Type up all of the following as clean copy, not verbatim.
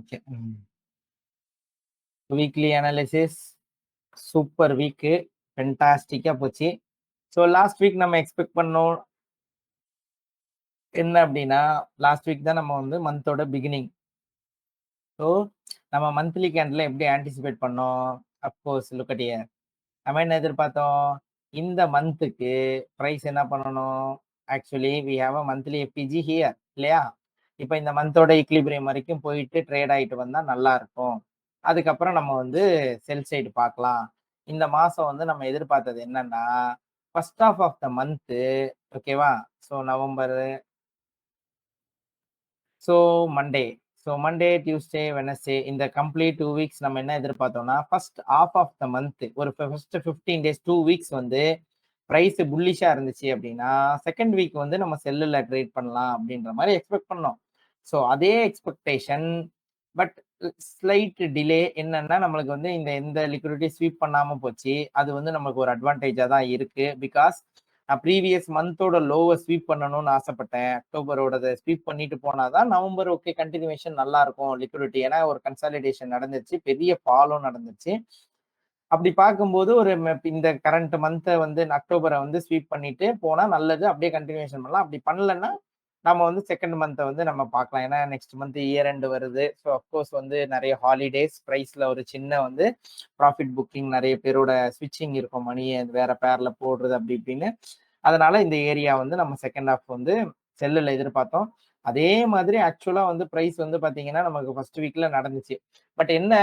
Okay. Weekly analysis super week. ஃபென்டாஸ்டிக்கா போச்சு. So last week நம்ம எக்ஸ்பெக்ட் பண்ணோம் என்ன அப்டின்னா, லாஸ்ட் வீக் தான் நம்ம வந்து மந்தோட பிகினிங். ஸோ நம்ம மந்த்லி கேண்டில்ல எப்படி ஆன்டிசிபேட் பண்ணோம்? Of course look at here. நம்ம என்ன எதிர்பார்த்தோம்? இந்த மந்த்துக்கு பிரைஸ் என்ன பண்ணணும்? Actually we have a monthly FVG here இல்லையா? இப்ப இந்த மந்தோட ஈக்லிபிரியம் வரைக்கும் போயிட்டு ட்ரேட் ஆயிட்டு வந்தா நல்லா இருக்கும். அதுக்கப்புறம் நம்ம வந்து செல் சைடு பார்க்கலாம். இந்த மாசம் வந்து நம்ம எதிர்பார்த்தது என்னன்னா, first half of the month ஓகேவா? So November so Monday. So Monday, Tuesday, Wednesday இந்த கம்ப்ளீட் 2 வீக்ஸ் நம்ம என்ன எதிர்பார்த்தோம்னா, first half of the month ஒரு ஃபர்ஸ்ட் 15 டேஸ் 2 வீக்ஸ் வந்து பிரைஸ் புல்லிஷா இருந்துச்சு அப்படின்னா, செகண்ட் வீக் வந்து நம்ம செல்லுல ட்ரேட் பண்ணலாம் அப்படின்ற மாரி எக்ஸ்பெக்ட் பண்ணோம். ஸோ அதே எக்ஸ்பெக்டேஷன் பட் ஸ்லைட் டிலே என்னன்னா, நம்மளுக்கு வந்து எந்த லிக்விடிட்டி ஸ்வீப் பண்ணாம போச்சு. அது வந்து நமக்கு ஒரு அட்வான்டேஜா தான் இருக்கு. பிகாஸ் நான் ப்ரீவியஸ் மந்தோட லோவ ஸ்வீப் பண்ணணும்னு ஆசைப்பட்டேன். அக்டோபரோடத ஸ்வீப் பண்ணிட்டு போனா தான் நவம்பர் ஓகே கன்டினியூவேஷன் நல்லா இருக்கும் லிக்விடிட்டி. ஏன்னா ஒரு கன்சாலிடேஷன் நடந்துருச்சு. பெரிய ஃபாலும் நடந்துச்சு. அப்படி பார்க்கும்போது இந்த கரண்ட் மந்த்த வந்து அக்டோபர வந்து ஸ்வீப் பண்ணிட்டு போனா நல்லது. அப்படியே கன்டினியூவேஷன் பண்ணலாம். அப்படி பண்ணலன்னா, நம்ம வந்து செகண்ட் மந்த்த வந்து நம்ம பார்க்கலாம். ஏன்னா நெக்ஸ்ட் மந்த் இயர் எண்ட் வருது. ஸோ அஃப்கோர்ஸ் வந்து நெறைய ஹாலிடேஸ், பிரைஸ்ல ஒரு சின்ன வந்து ப்ராஃபிட் புக்கிங் நெறைய பேரோட ஸ்விட்சிங் இருக்கும். மணிய வேற பேர்ல போடுறது அப்படி இப்படின்னு. அதனால இந்த ஏரியா வந்து நம்ம செகண்ட் ஹால்ஃப் வந்து செல்லுல எதிர்பார்த்தோம். அதே மாதிரி ஆக்சுவலா வந்து பிரைஸ் வந்து பார்த்தீங்கன்னா, நமக்கு ஃபர்ஸ்ட் வீக்ல நடந்துச்சு. பட் என்ன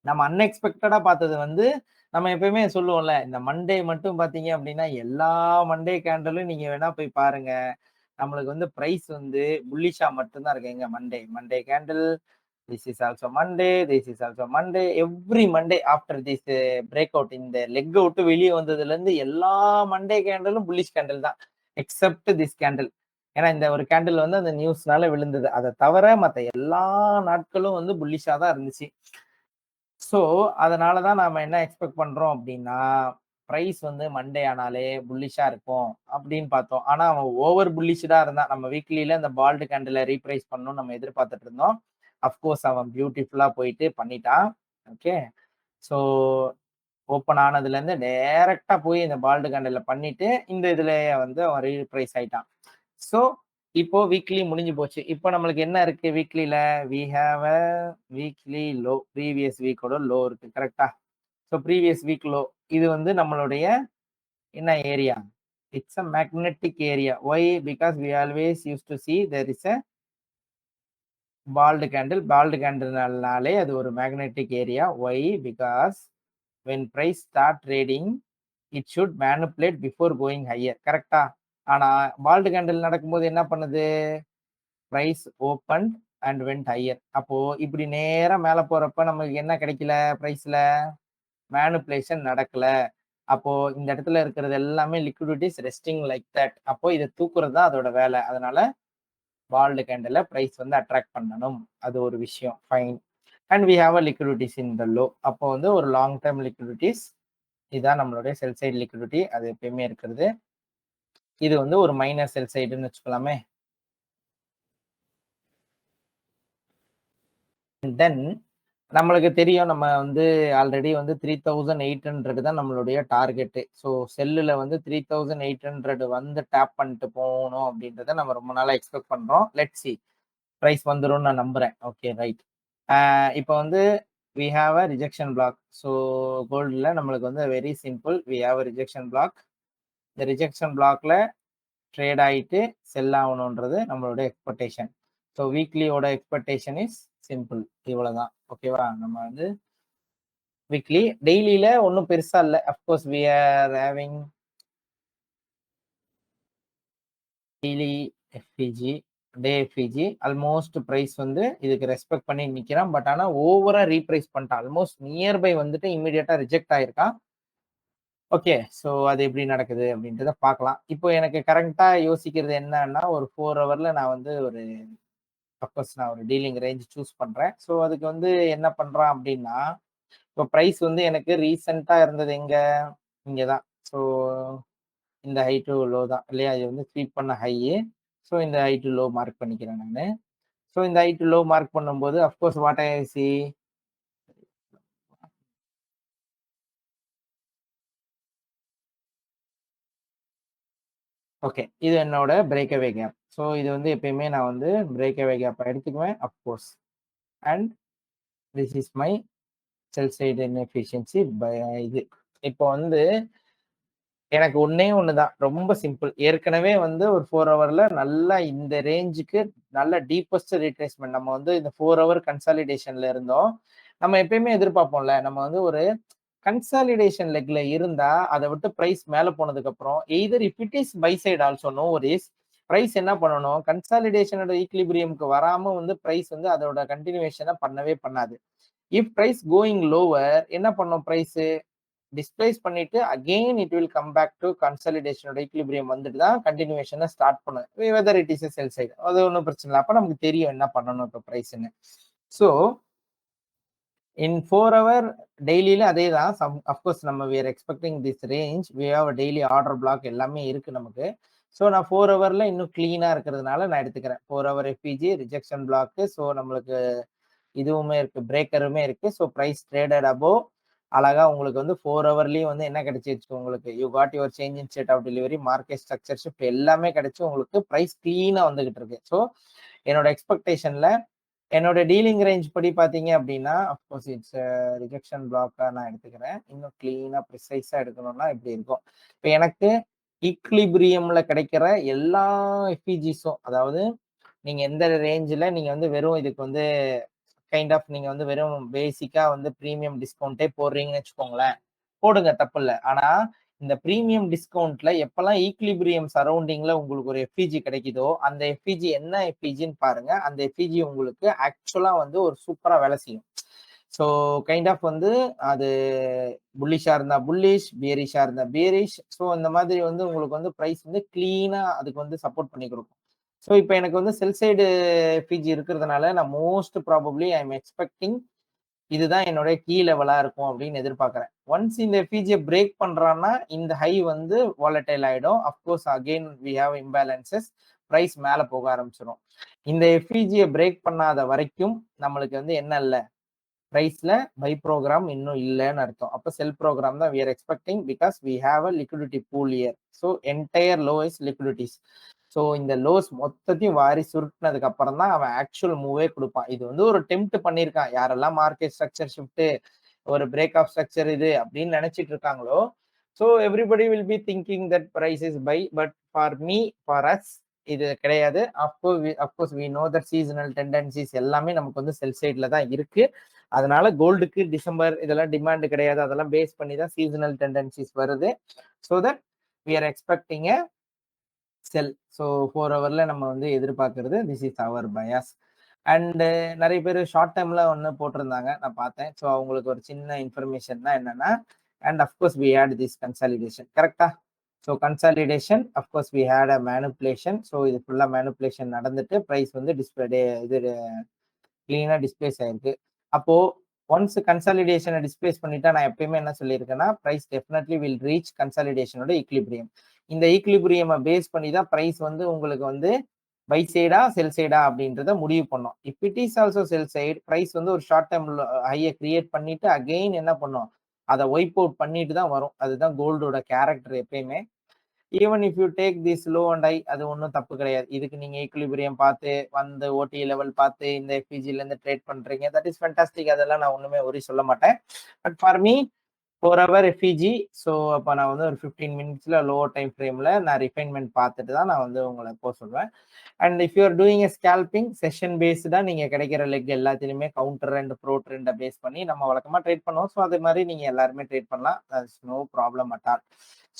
நம்ம அன்எக்ஸ்பெக்டடா பார்த்தது வந்து, நம்ம எப்பயுமே சொல்லுவோம்ல, இந்த மண்டே மட்டும் பார்த்தீங்க அப்டின்னா, எல்லா மண்டே கேண்டலும் நீங்க வேணா போய் பாருங்க. நம்மளுக்கு வந்து பிரைஸ் வந்து புல்லிஷா மட்டும் தான் இருக்கு. எங்க Monday, Monday candle, this is also Monday, this is also Monday, every Monday after this break out இந்த லெக்க விட்டு வெளிய வந்ததுலருந்து எல்லா மண்டே கேண்டலும் புல்லிஷ் கேண்டில் தான். Except this candle. ஏன்னா இந்த ஒரு கேண்டில் வந்து அந்த நியூஸ்னால விழுந்தது. அத தவிர மத்த எல்லா நாட்களும் வந்து புல்லிஷா தான் இருந்துச்சு. ஸோ, அதனால தான் நாம என்ன எக்ஸ்பெக்ட் பண்றோம் அப்டின்னா, பிரைஸ் வந்து மண்டே ஆனாலே புல்லிஷா இருக்கும் அப்டின்னு பார்த்தோம். ஆனா அவன் ஓவர் புல்லிஷ்டா இருந்தான். நம்ம வீக்லில இந்த பால்ட் கேண்டில ரீப்ரைஸ் பண்ணணும்னு நம்ம எதிர்பார்த்துட்டு இருந்தோம். அஃப்கோர்ஸ் அவன் பியூட்டிஃபுல்லா போயிட்டு பண்ணிட்டான். ஓகே. ஸோ ஓப்பன் ஆனதுலேருந்து டைரக்ட்டா போய் இந்த பால்ட் கேண்டில்ல பண்ணிட்டு, இந்த இதுலயே வந்து அவன் ரீப்ரைஸ் ஆயிட்டான். ஸோ, இப்போ வீக்லி முடிஞ்சு போச்சு. இப்போ நம்மளுக்கு என்ன இருக்கு வீக்லில? We have a weekly low. Previous வீக்கோட லோ இருக்கு. கரெக்ட்டா? So previous week low. இது வந்து நம்மளுடைய என்ன area? It's a magnetic area. Why? Because we always used to see there is a bald candle. Bald கேண்டில்னாலே அது ஒரு magnetic area. Why? Because when price start trading, it should manipulate before going higher. கரெக்ட்டா? ஆனா bald candle நடக்கும்போது என்ன பண்ணுது? Price open and went higher. அப்போ இப்படி நேரா மேல போறப்ப நமக்கு என்ன கிடைக்கல பிரைஸ்ல? மேனிபுலேஷன் நடக்கல. அப்போ இந்த இடத்துல இருக்கிறது எல்லாமே லிக்விடிட்டிஸ் ரெஸ்டிங் லைக் தட். அப்போ இத தூக்குறது தான் அதோட வேலை. அதனால பால்ட் கேண்டில்ல பிரைஸ் வந்து அட்ராக்ட் பண்ணணும். அது ஒரு விஷயம். Fine. And we have a liquidities in the low. அப்போ வந்து ஒரு லாங் டர்ம் லிக்விடிட்டிஸ். இதான் நம்மளுடைய செல் சைடு லிக்விடிட்டி. அது எப்பயுமே இருக்கிறது. இது வந்து ஒரு மைனர் செல் சைடுன்னு வச்சுக்கலாமே. தென் நம்மளுக்கு தெரியும் நம்ம வந்து ஆல்ரெடி வந்து 3800 தான் நம்மளுடைய டார்கெட்டு. ஸோ செல்லுல வந்து 3800 வந்து டேப் பண்ணிட்டு போகணும் அப்படின்றத நம்ம ரொம்ப நாளா எக்ஸ்பெக்ட் பண்றோம். லெட்ஸ் சி பிரைஸ் வந்துரும்னு நான் நம்புறேன். Okay right. இப்போ வந்து we have a rejection block. So கோல்டுல நம்மளுக்கு வந்து very simple. We have a rejection block. இந்த ரிஜெக்ஷன் பிளாக்ல ட்ரேட் ஆயிட்டு செல் ஆகணுன்றது நம்மளுடைய எக்ஸ்பெக்டேஷன். ஸோ வீக்லியோட எக்ஸ்பெக்டேஷன் இஸ் சிம்பிள். இவ்வளவுதான். ஓகேவா? நம்ம வந்து வீக்லி டெய்லியில ஒன்றும் பெருசா இல்லை. Of course we are having daily FVG, day FVG almost price வந்து இதுக்கு ரெஸ்பெக்ட் பண்ணி நிற்கிறான். பட் ஆனால் ஓவரா ரீப்ரைஸ் பண்ணிட்டான். ஆல்மோஸ்ட் நியர்பை வந்துட்டு இமீடியட்டா ரிஜெக்ட் ஆயிருக்கான். ஓகே. ஸோ அது எப்படி நடக்குது அப்படின்றத பார்க்கலாம். இப்போ எனக்கு கரெக்டா யோசிக்கிறது என்னன்னா, ஒரு 4 ஹவர்ல நான் வந்து அஃப்கோர்ஸ் நான் ஒரு டீலிங் ரேஞ்ச் சூஸ் பண்றேன். ஸோ அதுக்கு வந்து என்ன பண்றான் அப்படின்னா, இப்போ பிரைஸ் வந்து எனக்கு ரீசென்ட்டா இருந்தது எங்க? இங்க தான். ஸோ இந்த ஹை டூ லோ தான் இல்லையா? இது வந்து ஸ்வீப் பண்ண ஹையு. ஸோ இந்த ஹை டூ லோ மார்க் பண்ணிக்கிறேன் நானு. ஸோ இந்த ஹை டு லோ மார்க் பண்ணும்போது of course what I C okay. இது என்னோட பிரேக்அவே கேப். ஸோ இது வந்து எப்பயுமே நான் வந்து பிரேக்அவே கேப்பா எடுத்துக்குவேன் of course. And this is my sell side inefficiency இது. இப்போ வந்து எனக்கு ஒண்ணே ஒண்ணு தான். ரொம்ப சிம்பிள். ஏற்கனவே வந்து ஒரு 4 ஹவர்ல நல்லா இந்த ரேஞ்சுக்கு நல்ல டீப்பஸ்ட் ரிட்ரேஸ்மென்ட். நம்ம வந்து இந்த 4 ஹவர் கன்சாலிடேஷன்ல இருந்தோம். நம்ம எப்பயுமே எதிர்பார்ப்போம்ல. நம்ம வந்து ஒரு கன்சாலிடேஷன் லெக்ல இருந்தா, அத விட்டு பிரைஸ் மேல போனதுக்கப்புறம், either if it is buy side also no worries. Price என்ன பண்ணணும், கன்சாலிடேஷனோட ஈக்விலிபிரியம்க்கு வராம வந்து பிரைஸ் வந்து அதோட கன்டினியூவேஷன பண்ணவே பண்ணாது. இஃப் பிரைஸ் கோயிங் லோவர் என்ன பண்ணும் பிரைஸ்? டிஸ்பிளேஸ் பண்ணிட்டு again it will come back to கன்சாலிடேஷனோட ஈக்விலிபிரியம் வந்துட்டு தான் கன்டினியூவேஷனை ஸ்டார்ட் பண்ணும். Whether it is sell side அது ஒன்றும் பிரச்சனை இல்லை. அப்ப நமக்கு தெரியும் என்ன பண்ணணும் இப்போ பிரைஸ்ன்னு. ஸோ இன் 4 ஹவர் டெய்லியில அதே தான். அஃப்கோர்ஸ் நம்ம we are expecting this range. We have daily order block எல்லாமே இருக்கு நமக்கு. ஸோ நான் 4 ஹவர்ல இன்னும் கிளீனா இருக்கிறதுனால நான் எடுத்துக்கிறேன். 4 hour FVG rejection block. So நம்மளுக்கு இதுவுமே இருக்கு, பிரேக்கருமே இருக்கு. ஸோ பிரைஸ் ட்ரேடட் அபோவ் அழகா உங்களுக்கு வந்து 4 ஹவர்லயும் வந்து என்ன கிடைச்சிருச்சு உங்களுக்கு, you got your change in state of delivery, market structure shift எல்லாமே கிடைச்சு உங்களுக்கு பிரைஸ் கிளீனா வந்துகிட்டு இருக்கு. ஸோ என்னோட எக்ஸ்பெக்டேஷன்ல என்னோட டீலிங் ரேஞ்ச் படி பாத்தீங்க அப்படின்னா அப்கோர்ஸ் இட்ஸ் ரிஜெக்ஷன் பிளாக்கா நான் எடுத்துக்கிறேன். இன்னும் கிளீனா ப்ரிசைஸா எடுக்கணும்னா இப்படி இருக்கும். இப்போ எனக்கு ஈக்லிபிரியம்ல கிடைக்கிற எல்லா எஃபிஜிஸும், அதாவது நீங்க எந்த ரேஞ்சில் நீங்க வந்து வெறும் இதுக்கு வந்து கைண்ட் ஆஃப் நீங்க வந்து வெறும் பேசிக்கா வந்து ப்ரீமியம் டிஸ்கவுண்டே போடுறீங்கன்னு வச்சுக்கோங்களேன், போடுங்க தப்பு இல்லை. ஆனா இந்த ப்ரீமியம் டிஸ்கவுண்ட்ல எப்பெல்லாம் ஈக்லிபிரியம் சரௌண்டிங்ல உங்களுக்கு ஒரு எஃபிஜி கிடைக்குதோ அந்த எஃபிஜி என்ன எஃபிஜின்னு பாருங்க. அந்த எஃபிஜி உங்களுக்கு ஆக்சுவலா வந்து ஒரு சூப்பரா வேலை செய்யும். ஸோ கைண்ட் ஆஃப் வந்து அது புல்லிஷா இருந்தா புல்லிஷ், பியரிஷா இருந்தா பியரிஷ். ஸோ இந்த மாதிரி வந்து உங்களுக்கு வந்து ப்ரைஸ் வந்து கிளீனா அதுக்கு வந்து சப்போர்ட் பண்ணி கொடுக்கும். ஸோ இப்போ எனக்கு வந்து செல் சைடு எஃபிஜி இருக்கிறதுனால நான் most probably I am expecting இதுதான் என்னோட கீ லெவலா இருக்கும் அப்படின்னு எதிர்பார்க்கிறேன். ஒன்ஸ் இந்த எஃபிஜியை பிரேக் பண்றான்னா இந்த ஹை வந்து வாலடைல் ஆயிடும். Of course again we have imbalances. Price மேல போக ஆரம்பிச்சிடும். இந்த எஃபிஜியை பிரேக் பண்ணாத வரைக்கும் நம்மளுக்கு வந்து என்ன இல்லை, பிரைஸ்ல பை ப்ரோக்ராம் இன்னும் இல்லைன்னு அர்த்தம். அப்போ செல் ப்ரோக்ராம் தான் we are expecting because we have a liquidity pool here. So entire low is liquidities. So இந்த லோஸ் மொத்தத்தையும் வாரி சுருட்டினதுக்கு அப்புறம் தான் அவன் ஆக்சுவல் மூவே கொடுப்பான். இது வந்து ஒரு டெம்ப்ட் பண்ணியிருக்கான். யாரெல்லாம் மார்க்கெட் ஸ்ட்ரக்சர் ஷிஃப்ட், ஒரு பிரேக் ஆஃப் ஸ்ட்ரக்சர் இது அப்படின்னு நினைச்சிட்டு இருக்காங்களோ, so everybody will be thinking that price is buy. But for me, for us இது கிடையாது. Of course we know that seasonal tendencies எல்லாமே நமக்கு வந்து செல் சைட்ல தான் இருக்கு. அதனால கோல்டுக்கு டிசம்பர் இதெல்லாம் டிமாண்ட் கிடையாது. அதெல்லாம் பேஸ் பண்ணி தான் சீசனல் டெண்டன்சிஸ் வருது. So that we are expecting a sell. So 4 ஹவர்ல நம்ம வந்து எதிர்பார்க்கறது this is our bias. And நிறைய பேர் ஷார்ட் டேர்ம்ல ஒன்று போட்டிருந்தாங்க, நான் பார்த்தேன். ஸோ அவங்களுக்கு ஒரு சின்ன இன்ஃபர்மேஷன் தான் என்னன்னா, and of course we had this consolidation கரெக்டா. So consolidation of course we had a manipulation. So இது ஃபுல்லாக மேனுப்புலேஷன் நடந்துட்டு ப்ரைஸ் வந்து டிஸ்பிளே இது கிளீனாக டிஸ்பிளேஸ் ஆயிருக்கு. அப்போ ஒன்ஸ் கன்சாலிடேஷனை டிஸ்பிளேஸ் பண்ணிட்டா நான் எப்பயுமே என்ன சொல்லியிருக்கேன்னா, ப்ரைஸ் டெஃபினெட்லி வில் ரீச் கன்சாலிடேஷனோட ஈக்லிபிரியம். இந்த ஈக்லிபிரியமை பேஸ் பண்ணி தான் ப்ரைஸ் வந்து உங்களுக்கு வந்து பை சைடா செல் சைடா அப்படின்றத முடிவு பண்ணும். If it is also sell side, price வந்து ஒரு ஷார்ட் டேர்ம் ஹையை கிரியேட் பண்ணிட்டு அகெயின் என்ன பண்ணும், அதை ஒய்ப் அவுட் பண்ணிட்டு தான் வரும். அதுதான் கோல்டோட கேரக்டர் எப்பயுமே. Even if you take this low and high, அது ஒன்றும் தப்பு கிடையாது. இதுக்கு நீங்க ஈக்லிபிரியம் பார்த்து வந்து ஓடி லெவல் பார்த்து இந்த எஃபிஜில இருந்து ட்ரேட் பண்றீங்க, தட் இஸ் ஃபேண்டாஸ்டிக். அதெல்லாம் நான் ஒண்ணுமே ஒரி சொல்ல மாட்டேன். But for me 4 hour effigy. So அப்போ நான் வந்து ஒரு 15 மினிட்ஸ்ல லோ டைம் ஃப்ரேம்ல நான் ரிஃபைன்மெண்ட் பார்த்துட்டு தான் நான் வந்து உங்களை போக சொல்வேன். And if you're doing a scalping session பேஸ்டா நீங்க கிடைக்கிற லெக் எல்லாத்திலுமே கவுண்டர் அண்ட் ப்ரோ ட்ரெண்டை பேஸ் பண்ணி நம்ம வழக்கமா ட்ரேட் பண்ணுவோம். ஸோ அது மாதிரி நீங்க எல்லாருமே ட்ரேட் பண்ணலாம். No problem at all.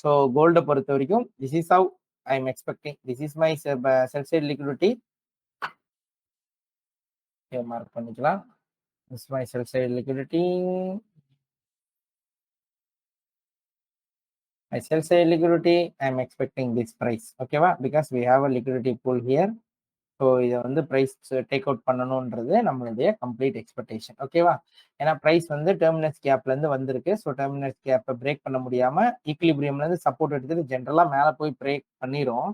So கோல்டை பொறுத்த வரைக்கும் this is how I am expecting. This is my sell side liquidity. Mark பண்ணிக்கலாம். This my sell side liquidity. My sell side liquidity, I am expecting this price. ஓகேவா? Because we have a liquidity pool here. So இதை வந்து price take out பண்ணணுன்றது நம்மளுடைய complete expectation. ஓகேவா? ஏன்னா price வந்து terminus கேப்லேருந்து வந்திருக்கு. So terminus கேப்பை break பண்ண முடியாமல் ஈக்லிபிரியம்லேருந்து சப்போர்ட் எடுத்துட்டு ஜென்ரலாக மேலே போய் பிரேக் பண்ணிடும்.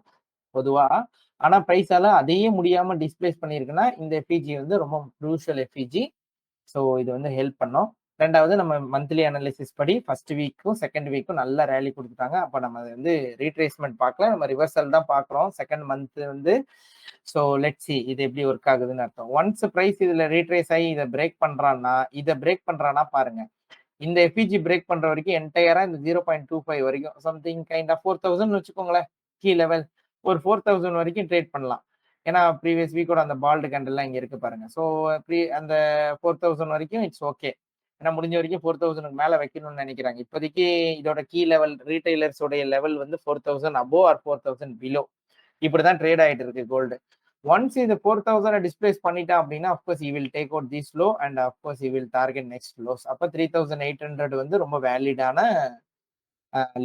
பொதுவா. ஆனா பிரைஸால அதையே முடியாம டிஸ்பிளேஸ் பண்ணியிருக்குன்னா, இந்த எஃப்இஜி வந்து ரொம்ப க்ரூஷியல் எஃப்இஜி. ஸோ இது வந்து ஹெல்ப் பண்ணும். 2வது நம்ம மந்த்லி அனாலிசிஸ் படி 1 வீக்கும், 2ண்ட் வீக்கும் நல்ல ரேலி குடுத்துட்டாங்க. அப்ப நம்ம அத வந்து ரீட்ரேஸ்மென்ட் பார்க்கல. நம்ம ரிவர்சல் தான் பார்க்குறோம். 2ண்ட் மந்த் வந்து ஸோ லெட்ஸ் சி இது எப்படி ஒர்க் ஆகுதுன்னு அர்த்தம். ஒன்ஸ் பிரைஸ் இதுல ரீட்ரேஸ் ஆயி இத பிரேக் பண்றான்னா பாருங்க. இந்த எஃப்இஜி பிரேக் பண்ற வரைக்கும் என்டையரா இந்த 0.25 வரைக்கும் சம்திங் கைண்ட் ஆஃப் 4000 வச்சுக்கோங்களேன். கீ லெவல் ஒரு 4000 வரைக்கும் ட்ரேட் பண்ணலாம். ஏன்னா ப்ரீவியஸ் வீக்கோட அந்த பால்டு கேண்டல்லாம் இங்க இருக்கு பாருங்க. ஸோ அந்த 4000 வரைக்கும் இட்ஸ் ஓகே. ஏன்னா முடிஞ்ச வரைக்கும் 4000க்கு மேல வைக்கணும்னு நெனைக்கிறாங்க. இப்போதைக்கு இதோட கீ லெவல் ரீட்டெய்லர்ஸ் உடைய லெவல் வந்து 4000 அபோவ் ஆர் 4000 பிலோ. இப்படிதான் ட்ரேட் ஆயிட்டு இருக்கு கோல்டு. ஒன்ஸ் இது 4000 டிஸ்பிளேஸ் பண்ணிட்டா அப்படின்னா of course you will take out this low and of course you will target next lows. அப்ப 3800 வந்து ரொம்ப வேலிடான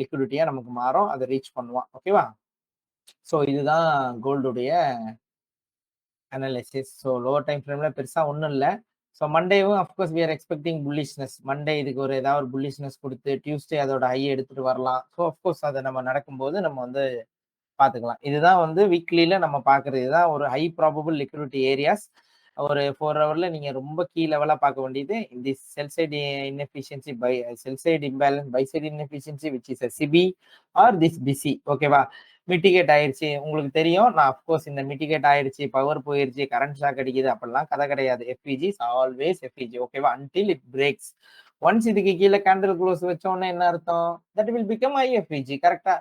லிக்விடிட்டியா நமக்கு மாறும். அதை ரீச் பண்ணுவான். ஓகேவா? ஸோ இதுதான் கோல்டுடைய அனாலிசிஸ். ஸோ லோவர் டைம் ஃப்ரேம்ல பெருசா ஒண்ணும் இல்ல. ஸோ மண்டேவும் of course we are expecting bullishness. Monday இதுக்கு ஒரு ஏதாவது ஒரு புல்லிஷ்னஸ் கொடுத்து டியூஸ்டே அதோட ஹை எடுத்துட்டு வரலாம். ஸோ அஃப்கோர்ஸ் அதை நம்ம நடக்கும்போது நம்ம வந்து பாத்துக்கலாம். இதுதான் வந்து வீக்லில நம்ம பாக்குறது. இதுதான் ஒரு ஹை ப்ராபபிள் லிக்விடிட்டி ஏரியாஸ். ஒரு 4 ஹவர்ல நீங்க ரொம்ப கீ லெவலா பார்க்க வேண்டியது இந்த sell side inefficiency buy sell side imbalance buy side inefficiency which is SIBI or this BISI. ஓகேவா? மிட்டிகேட் ஆயிருச்சு. உங்களுக்கு தெரியும். நான் அஃப்கோர்ஸ் இந்த மிட்டிகேட் ஆயிருச்சு, பவர் போயிருச்சு, கரண்ட் ஷாக் அடிக்குது அப்படிலாம் கதை கிடையாது. FVG always FVG. ஓகேவா? Until it breaks. ஒன்ஸ் இதுக்கு கீழே கேண்டில் க்ளோஸ் வச்ச உடனே என்ன அர்த்தம்? That will become IFVG. கரெக்டா?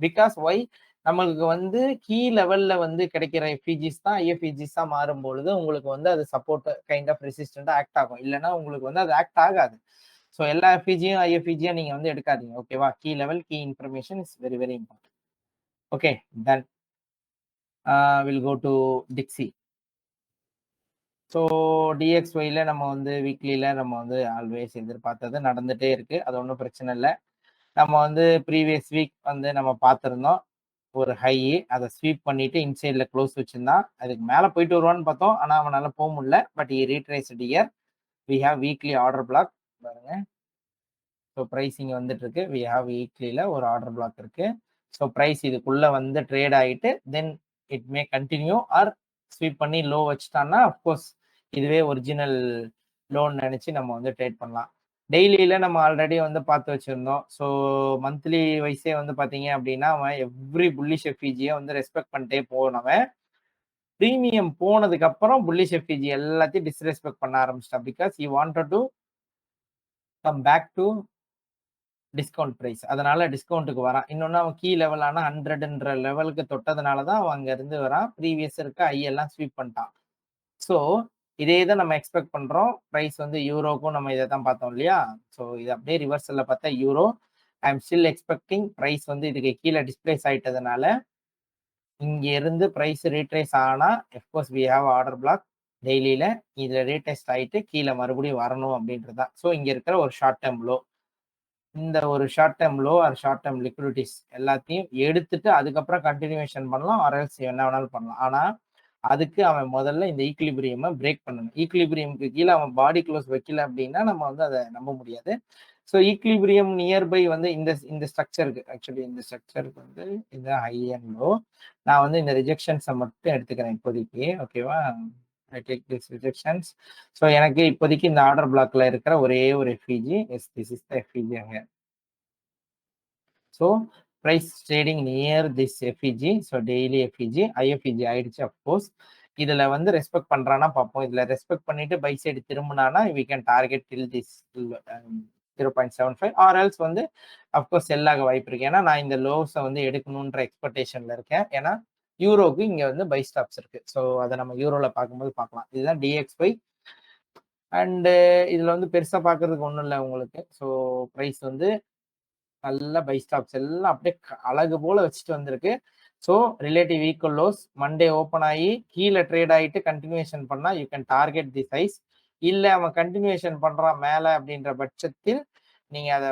பிகாஸ் ஒய் நம்மளுக்கு வந்து கீ லெவல்ல வந்து கிடைக்கிற எஃப்இஜிஸ் தான் ஐஎஃப்இஜிஸா மாறும்பொழுது உங்களுக்கு வந்து அது சப்போர்ட் கைண்ட் ஆஃப் ரெசிஸ்டண்டா ஆக்ட் ஆகும். இல்லைன்னா உங்களுக்கு வந்து அது ஆக்ட் ஆகாது. ஸோ எல்லா எஃப்இஜியும் ஐஎஃப்இஜியும் நீங்க வந்து எடுக்காதீங்க. ஓகேவா? Key level key information is very very important. Okay done will go to DXY. So டிஎக்ஸ்ஒய்ல நம்ம வந்து வீக்லியில நம்ம வந்து ஆல்வேஸ் எதிர்பார்த்தது நடந்துட்டே இருக்கு. அது ஒன்றும் பிரச்சனை இல்லை. நம்ம வந்து ப்ரீவியஸ் வீக் வந்து நம்ம பார்த்துருந்தோம். ஒரு ஹை அதை ஸ்வீப் பண்ணிட்டு இன்சைட்ல க்ளோஸ் வச்சிருந்தான். அதுக்கு மேல போயிட்டு வருவான்னு பார்த்தோம். ஆனா அவனால போக முடியல. But retraced here we have weekly order block பாருங்க. ஸோ பிரைசிங் வந்துட்டு இருக்கு. வி ஹேவ் வீக்லியில ஒரு ஆர்டர் பிளாக் இருக்கு. ஸோ பிரைஸ் இதுக்குள்ள வந்து ட்ரேட் ஆகிட்டு then it may continue or sweep பண்ணி லோ வச்சுட்டான்னா அஃப்கோர்ஸ் இதுவே ஒரிஜினல் லோன் நினைச்சு நம்ம வந்து ட்ரேட் பண்ணலாம். டெய்லியில நம்ம ஆல்ரெடி வந்து பார்த்து வச்சிருந்தோம். ஸோ மந்த்லி வைஸே வந்து பார்த்தீங்க அப்படின்னா அவன் எவ்ரி புல்லிஷ் எஃப்இஜியை வந்து ரெஸ்பெக்ட் பண்ணிட்டே போனவன் ப்ரீமியம் போனதுக்கு அப்புறம் புல்லிஷ் எஃப்இஜி எல்லாத்தையும் டிஸ்ரெஸ்பெக்ட் பண்ண ஆரம்பிச்சிட்டான். Because you wanted to come back to discount price. அதனால டிஸ்கவுண்ட்டுக்கு வரான். இன்னொன்னு அவன் கீ லெவலான 100ன்ற லெவலுக்கு தொட்டதுனால தான் அவன் அங்க இருந்து வரான். ப்ரீவியஸ் இருக்க ஐ எல்லாம் ஸ்வீப் பண்ணிட்டான். ஸோ இதே தான் நம்ம எக்ஸ்பெக்ட் பண்றோம். பிரைஸ் வந்து யூரோக்கும் நம்ம இதை தான் பார்த்தோம் இல்லையா? ஸோ இது அப்படியே ரிவர்சல்ல பார்த்தா Euro I am still expecting price வந்து இதுக்கு கீழே டிஸ்பிளேஸ் ஆயிட்டதுனால இங்க இருந்து பிரைஸ் ரீட்ரேஸ் ஆனா of course we have order block டெய்லியில இதுல ரீடெஸ்ட் ஆயிட்டு கீழே மறுபடியும் வரணும் அப்படின்றது தான். ஸோ இங்க இருக்கிற ஒரு ஷார்ட் டேர்ம் லோ, இந்த ஒரு short term low or short term liquidities எல்லாத்தையும் எடுத்துட்டு அதுக்கப்புறம் கண்டினியூஷன் பண்ணலாம் ஆர் எல்ஸ் என்ன வேணாலும் பண்ணலாம். ஆனா அதுக்கு அவன் முதல்ல இந்த ஈக்லிபிரியமை பிரேக் பண்ணணும். ஈக்லிபிரியமுக்கு கீழே அவன் பாடி க்ளோஸ் வைக்கல அப்படின்னா நம்ம வந்து அதை நம்ப முடியாது. ஸோ ஈக்லிபிரியம் நியர்பை வந்து இந்த ஸ்ட்ரக்சருக்கு ஆக்சுவலி இந்த ஸ்ட்ரக்சருக்கு வந்து இந்த ஹை அண்ட் லோ நான் வந்து இந்த ரிஜெக்ஷன்ஸை மட்டும் எடுத்துக்கிறேன் இப்போதைக்கு. ஓகேவா? I take this rejections. So எனக்கு இப்போதைக்கு இந்த ஆர்டர் பிளாக்ல இருக்கிற ஒரே ஒரு FVG yes this is the FVG அங்கே. So price trading near this FVG. So daily FVG IFVG ஆயிடுச்சு. அஃப்கோர்ஸ் இதுல வந்து ரெஸ்பெக்ட் பண்றானா பார்ப்போம். இதுல ரெஸ்பெக்ட் பண்ணிட்டு பை சைடு திரும்பினானா we can target till this 0.75 or else வந்து அஃப்கோர்ஸ் செல் ஆக வாய்ப்பு இருக்கு. ஏன்னா நான் இந்த லோஸை வந்து எடுக்கணுன்ற எக்ஸ்பெக்டேஷன்ல இருக்கேன். ஏன்னா யூரோக்கு இங்க வந்து பை ஸ்டாப்ஸ் இருக்கு. ஸோ அதை நம்ம யூரோல பார்க்கும்போது பார்க்கலாம். இதுதான் டிஎக்ஸ்ஒய் அண்ட் இதுல வந்து பெருசா பார்க்கறதுக்கு ஒன்றும் இல்லை உங்களுக்கு. ஸோ ப்ரைஸ் வந்து நல்ல பை ஸ்டாப்ஸ் எல்லாம் அப்படியே அழகு போல வச்சுட்டு வந்திருக்கு. So relative equal lows Monday open ஆகி கீழே ட்ரேட் ஆகிட்டு கண்டினியூஷன் பண்ணா you can target the size. இல்லை அவன் கண்டினியூஷன் பண்றான் மேலே அப்படின்ற பட்சத்தில் நீங்க அதை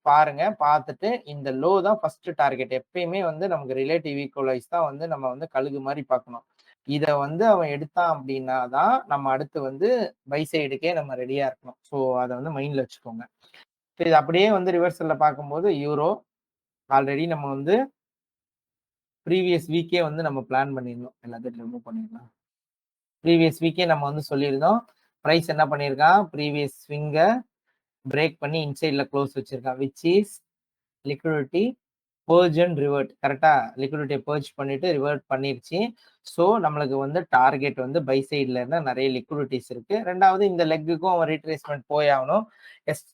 பாருங்க. பார்த்துட்டு இந்த லோ தான் ஃபர்ஸ்ட் டார்கெட். எப்பயுமே வந்து நமக்கு ரிலேட்டிவ் ஈக்குவலைஸ் தான் வந்து நம்ம வந்து கழுகு மாதிரி பார்க்கணும். இதை வந்து அவன் எடுத்தான் அப்படின்னா தான் நம்ம அடுத்து வந்து பை சைடுக்கே நம்ம ரெடியா இருக்கணும். ஸோ அதை வந்து மைண்ட்ல வச்சுக்கோங்க. இது அப்படியே வந்து ரிவர்சல்ல பார்க்கும்போது யூரோ ஆல்ரெடி நம்ம வந்து ப்ரீவியஸ் வீக்கே வந்து நம்ம பிளான் பண்ணியிருந்தோம். எல்லாத்தையும் ரிமூவ் பண்ணிடலாம். ப்ரீவியஸ் வீக்கே நம்ம வந்து சொல்லியிருந்தோம். பிரைஸ் என்ன பண்ணியிருக்கான்? ப்ரீவியஸ் ஸ்விங்க பிரேக் பண்ணி இன்சைட்ல க்ளோஸ் வச்சிருக்கான். Which is liquidity purge and revert. கரெக்ட்டா? லிக்விடிட்டிய பர்ஜ் பண்ணிட்டு ரிவர்ட் பண்ணிருச்சு. ஸோ, நம்மளுக்கு வந்து டார்கெட் வந்து பை சைட்ல இருந்தா நெறைய லிக்விடிட்டீஸ் இருக்கு. 2வது இந்த லெக்குக்கும் அவன் ரீட்ரேஸ்மென்ட் போயாகணும்.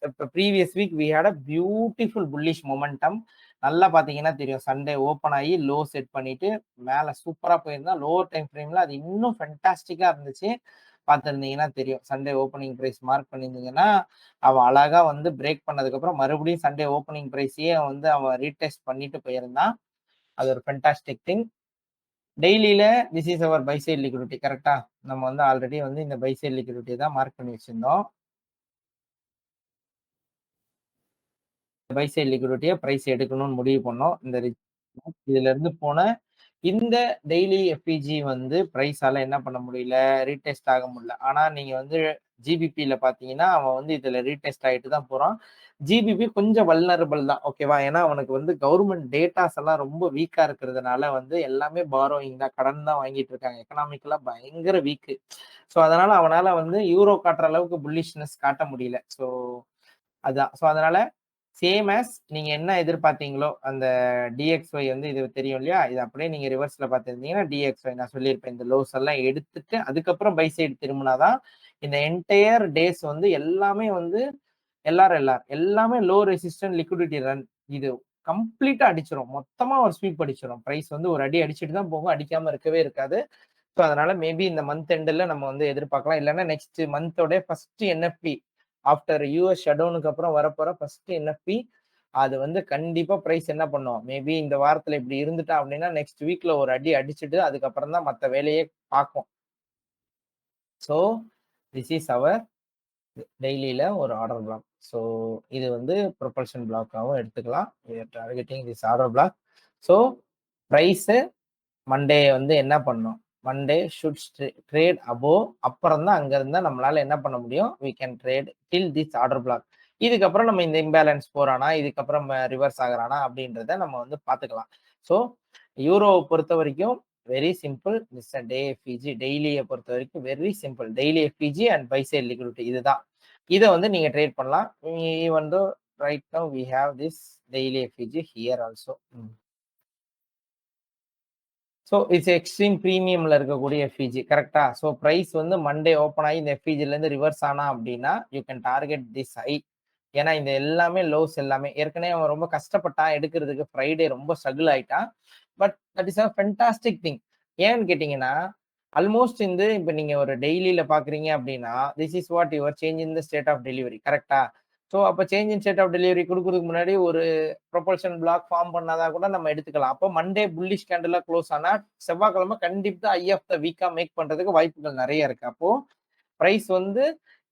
இப்ப previous week we had a beautiful bullish momentum. நல்லா பார்த்தீங்கன்னா தெரியும். சண்டே ஓப்பன் ஆகி லோ செட் பண்ணிட்டு மேல சூப்பரா போயிருந்தா லோவர் டைம் ஃப்ரேம்ல அது இன்னும் ஃபேன்டாஸ்டிக்கா இருந்துச்சு. பார்த்திருந்தீங்கன்னா தெரியும். சண்டே ஓப்பனிங் பிரைஸ் மார்க் பண்ணியிருந்தீங்கன்னா, அவன் அழகா வந்து பிரேக் பண்ணதுக்கப்புறம் மறுபடியும் சண்டே ஓப்பனிங் பிரைஸயே வந்து அவன் ரீடெஸ்ட் பண்ணிட்டு போயிருந்தான். அது ஒரு ஃபேன்டாஸ்டிக் திங். டெய்லில this is our buy side liquidity. கரெக்ட்டா? நம்ம வந்து ஆல்ரெடி வந்து இந்த பை சைட் லிக்விடிட்டிய தான் மார்க் பண்ணி வச்சிருந்தோம். பை சைட் லிக்விடிட்டிய பிரைஸ் எடுக்கணும்னு முடிவு பண்ணோம். இதுல இருந்து போன இந்த டெய்லி எஃபிஜி வந்து பிரைஸால என்ன பண்ண முடியல, ரீடெஸ்ட் ஆக முடியல. ஆனா நீங்க வந்து ஜிபிபில பார்த்தீங்கன்னா, அவன் வந்து இதுல ரீடெஸ்ட் ஆயிட்டு தான் போறான். ஜிபிபி கொஞ்சம் வல்னரபிள் தான். ஓகேவா? ஏன்னா அவனுக்கு வந்து கவர்ன்மென்ட் டேட்டாஸ் எல்லாம் ரொம்ப வீக்கா இருக்கிறதுனால வந்து எல்லாமே பாரோயிங் தான். கடன் தான் வாங்கிட்டு இருக்காங்க. எக்கனாமிக்கலா பயங்கர வீக்கு. ஸோ அதனால அவனால வந்து யூரோ காட்டுற அளவுக்கு புல்லிஷ்னஸ் காட்ட முடியல. ஸோ அதான். ஸோ அதனால சேம் ஆஸ் நீங்க என்ன எதிர்பார்த்தீங்களோ, அந்த டிஎக்ஸ்ஒய் வந்து இது தெரியும் இல்லையா? இது அப்படியே நீங்க ரிவர்ஸ்ல பார்த்திருந்தீங்கன்னா, டிஎக்ஸ்ஒய் நான் சொல்லியிருப்பேன். இந்த லோஸ் எல்லாம் எடுத்துட்டு, அதுக்கப்புறம் பை சைடு திரும்புனா தான், இந்த என்டையர் டேஸ் வந்து எல்லாமே வந்து எல்லாமே லோ ரெசிஸ்டன்ட் லிக்விடிட்டி ரன். இது கம்ப்ளீட்டா அடிச்சிரும். மொத்தமா ஒரு ஸ்வீப் அடிச்சிரும். பிரைஸ் வந்து ஒரு அடி அடிச்சுட்டு தான் போகும். அடிக்காம இருக்கவே இருக்காது. ஸோ அதனால மேபி இந்த மந்த் எண்டுல நம்ம வந்து எதிர்பார்க்கலாம். இல்லன்னா நெக்ஸ்ட் மந்தோட ஃபர்ஸ்ட் என்எஃப்பி ஆஃப்டர் யுஎஸ் ஷட்டவுனுக்கு அப்புறம் வரப்போற ஃபர்ஸ்ட் என்எஃப்பி அது வந்து கண்டிப்பா பிரைஸ் என்ன பண்ணும்? மேபி இந்த வாரத்துல இப்படி இருந்துட்டா அப்படின்னா, நெக்ஸ்ட் வீக்ல ஒரு அடி அடிச்சுட்டு அதுக்கப்புறம் தான் மத்த வேலையே பார்க்கும். ஸோ திஸ் இஸ் அவர் டெய்லில ஒரு ஆர்டர் பிளாக். ஸோ இது வந்து ப்ரொபல்ஷன் பிளாக்காவும் எடுத்துக்கலாம். We are targeting this order block. So price Monday வந்து என்ன பண்ணும்? Monday should trade above. அப்புறம் தான் அங்க இருந்தா நம்மளால என்ன பண்ண முடியும்? We can trade till this order block. இதுக்கப்புறம் நம்ம இந்த இம்பேலன்ஸ் போறானா, இதுக்கப்புறம் ரிவர்ஸ் ஆகுறானா அப்படின்றத நம்ம வந்து பார்த்துக்கலாம். ஸோ யூரோவ பொறுத்த வரைக்கும் very simple. Mister day FVG டெய்லிய பொறுத்த வரைக்கும் very simple. Daily FVG and buy side liquidity இதுதான். இத வந்து நீங்க ட்ரேட் பண்ணலாம். Even though right now we have this daily FVG here also. So it's extreme பிரீமியம்ல இருக்கக்கூடிய எஃப்இஜி கரெக்ட்டா? ஸோ பிரைஸ் வந்து மண்டே ஓப்பன் ஆகி இந்த எஃப்இஜில இருந்து ரிவர்ஸ் ஆனா அப்படின்னா, you can target this high. ஏன்னா இந்த எல்லாமே லோஸ் எல்லாமே. ஏற்கனவே அவன் ரொம்ப கஷ்டப்பட்டான் எடுக்கிறதுக்கு. ஃப்ரைடே ரொம்ப ஸ்ட்ரகிள் ஆயிட்டான். But that is a fantastic thing. ஏன்னு கேட்டீங்கன்னா, ஆல்மோஸ்ட் இப்ப நீங்க ஒரு டெய்லில பார்க்குறீங்க அப்படின்னா, this is what your change in the state of delivery கரெக்ட்டா? ஸோ அப்ப change in state of delivery குடுக்குறதுக்கு முன்னாடி ஒரு ப்ரொபல்ஷன் பிளாக் ஃபார்ம் பண்ணாதா கூட நம்ம எடுத்துக்கலாம். அப்போ மண்டே புல்லிஷ் கேண்டிலா க்ளோஸ் ஆனா, செவ்வாய்க்கிழமை கண்டிப்பா ஐ ஆஃப் த வீக்கா மேக் பண்றதுக்கு வாய்ப்புகள் நெறைய இருக்கு. அப்போ பிரைஸ் வந்து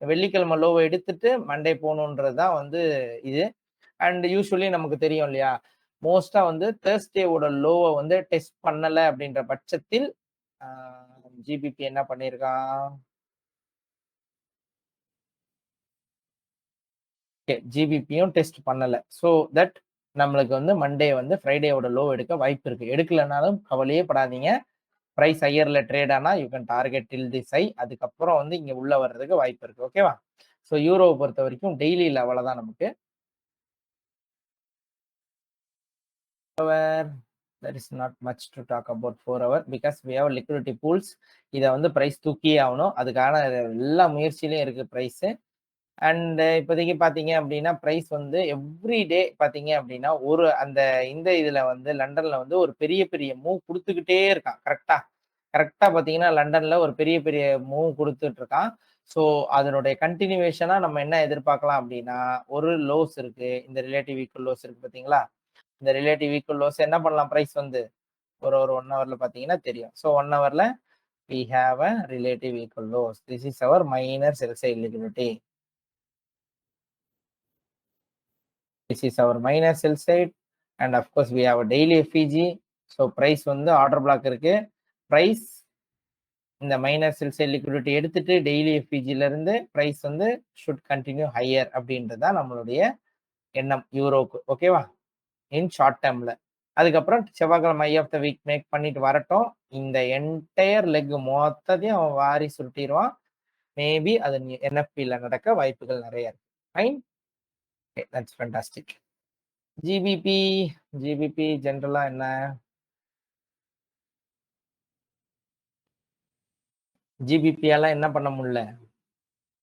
வெள்ளிக்கிழமை லோவ எடுத்துட்டு மண்டே போணுன்றது தான் வந்து இது. அண்ட் யூசுவலி நமக்கு தெரியும் இல்லையா? மோஸ்ட்டா வந்து தேர்ஸ்டேவோட லோவ வந்து டெஸ்ட் பண்ணல அப்படின்ற பட்சத்தில் ஆ ஜிபிபி என்ன பண்ணியிருக்கான்? ஓகே. ஜிபிபியும் டெஸ்ட் பண்ணல. ஸோ தட் நம்மளுக்கு வந்து மண்டே வந்து ஃப்ரைடேவோட லோ எடுக்க வாய்ப்பு இருக்கு. எடுக்கலனாலும் கவலையே படாதீங்க. பிரைஸ் ஹையர்ல ட்ரேட் ஆனா you can target till this high. அதுக்கப்புறம் வந்து இங்க உள்ள வர்றதுக்கு வாய்ப்பு இருக்கு. ஓகேவா? ஸோ யூரோவ பொறுத்தவரைக்கும் டெய்லில அவ்வளவுதான் நமக்கு. However, there is not much to talk about 4 hour because we have liquidity pools. இத வந்து பிரைஸ் தூக்கியே ஆகணும். அதுக்கான எல்லா முயற்சியிலயும் இருக்கு பிரைஸ். அண்ட் இப்போதைக்கு பார்த்தீங்க அப்படின்னா, பிரைஸ் வந்து எவ்ரி டே பார்த்தீங்க அப்படின்னா, இந்த இதுல வந்து லண்டன்ல வந்து ஒரு பெரிய பெரிய மூவ் குடுத்துக்கிட்டே இருக்கான். கரெக்ட்டா? கரெக்ட்டா பார்த்தீங்கன்னா, லண்டன்ல ஒரு பெரிய பெரிய மூவ் குடுத்துட்டு இருக்கான். ஸோ அதனுடைய கன்டினியூவேஷனா நம்ம என்ன எதிர்பார்க்கலாம் அப்படின்னா, ஒரு லோஸ் இருக்கு. இந்த ரிலேட்டிவ் ஈக்குவல் லோஸ் இருக்கு பார்த்தீங்களா? இந்த ரிலேட்டிவ் ஈக்குவல் லோஸ் என்ன பண்ணலாம் பிரைஸ் வந்து? ஒரு ஒரு 1 ஹவர்ல பார்த்தீங்கன்னா தெரியும். ஸோ 1 ஹவர்ல we have a relative equal lows. This is our minor sell side liquidity. This is our minor sell side and of course we have a daily FEG. So price வந்து order block இருக்கு. Price இந்த minor sell side liquidity எடுத்துட்டு daily எஃப்இஜில இருந்து price வந்து should continue higher அப்படின்றது தான் நம்மளுடைய எண்ணம் யூரோக்கு. ஓகேவா? இன் ஷார்ட் டேர்ம்ல. அதுக்கப்புறம் செவ்வாய்க்கிழமை high of the week make பண்ணிட்டு வரட்டும். இந்த என்டையர் லெக் மொத்தத்தையும் அவன் வாரி சுருட்டிருவான். மேபி அது என்எஃப்பில நடக்க வாய்ப்புகள் நெறைய இருக்கு. Fine. Okay. That's fantastic. GBP GBP ஜெனரலா என்ன? ஜிபிபியால என்ன பண்ண முடியல?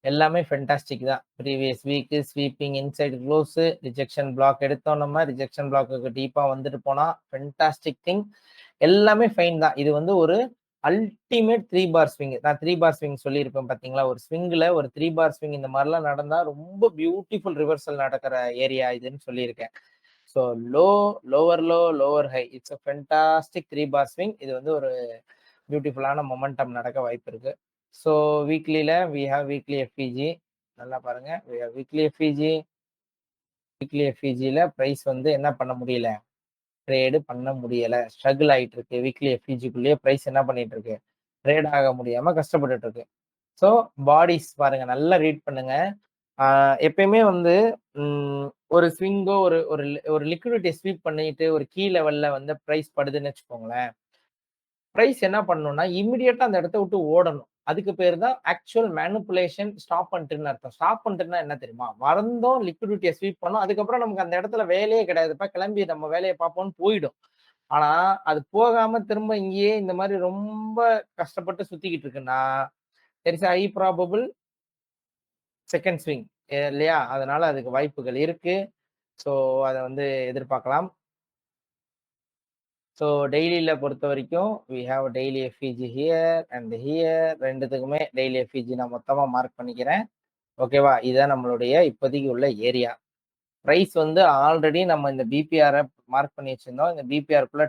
எல்லாமே ஃபேன்டாஸ்டிக் தான். Previous week sweeping inside close, rejection block எடுத்தோம் நம்ம. ரிஜெக்ஷன் பிளாக்குக்கு டீப்பா வந்துட்டு போனா ஃபேன்டாஸ்டிக் திங். எல்லாமே ஃபைன் தான். இது வந்து ஒரு அல்டிமேட் 3 பார் ஸ்விங். நான் 3 பார் ஸ்விங் சொல்லியிருப்பேன் பார்த்தீங்களா? ஒரு ஸ்விங்ல ஒரு 3 பார் ஸ்விங் இந்த மாரிலாம் நடந்தா ரொம்ப பியூட்டிஃபுல் ரிவர்சல் நடக்கிற ஏரியா இதுன்னு சொல்லியிருக்கேன். So low, lower low, lower high. It's a fantastic 3 bar swing. இது வந்து ஒரு பியூட்டிஃபுல்லான மொமெண்டம் நடக்க வாய்ப்பு இருக்கு. ஸோ வீக்லில வி ஹேவ் வீக்லி எஃப்இஜி. நல்லா பாருங்க. We have weekly FVG. Weekly எஃப்இஜில பிரைஸ் வந்து என்ன பண்ண முடியல? ட்ரேடு பண்ண முடியல. ஸ்ட்ரகிள் ஆயிட்டு இருக்கு. வீக்லி எஃப்இஜிக்குள்ளேயே பிரைஸ் என்ன பண்ணிட்டு இருக்கு? ட்ரேட் ஆக முடியாம கஷ்டப்பட்டுட்டு இருக்கு. ஸோ பாடிஸ் பாருங்க. நல்லா ரீட் பண்ணுங்க. ஆ எப்பயுமே வந்து ஒரு ஸ்விங்கோ ஒரு ஒரு ஒரு லிக்விடிட்டிய ஸ்வீப் பண்ணிட்டு ஒரு கீ லெவல்ல வந்து பிரைஸ் படுதுன்னு வச்சுக்கோங்களேன். பிரைஸ் என்ன பண்ணணும்னா, இமிடியேட்டா அந்த இடத்த விட்டு ஓடணும். அதுக்கு பேரு தான் ஆக்சுவல் மேனிபுலேஷன் ஸ்டாப் அண்ட் ட்ரின்னு அர்த்தம். ஸ்டாப் அண்ட் ட்ரின்னா என்ன தெரியுமா? வந்தோம் லிக்விடிட்டிய ஸ்வீப் பண்ணோம். அதுக்கப்புறம் நமக்கு அந்த இடத்துல வேலையே கிடையாதுப்பா. கிளம்பி நம்ம வேலைய பார்ப்போம்ன்னு போயிடும். ஆனா, அது போகாம திரும்ப இங்கேயே இந்த மாரி ரொம்ப கஷ்டப்பட்டு சுத்திக்கிட்டு இருக்குன்னா, there is high probable second swing இல்லையா? அதனால அதுக்கு வாய்ப்புகள் இருக்கு. ஸோ, அத வந்து எதிர்பார்க்கலாம். ஸோ, டெய்லில பொறுத்தவரைக்கும் we have daily FVG here and here 2த்துக்குமே டெய்லி எஃப்இஜி நான் மொத்தமா மார்க் பண்ணிக்கிறேன். ஓகேவா? இதுதான் நம்மளுடைய இப்போதைக்கு உள்ள ஏரியா. பிரைஸ் வந்து ஆல்ரெடி நம்ம இந்த பிபிஆர மார்க் பண்ணி வச்சிருந்தோம். இந்த பிபிஆர்க்குள்ள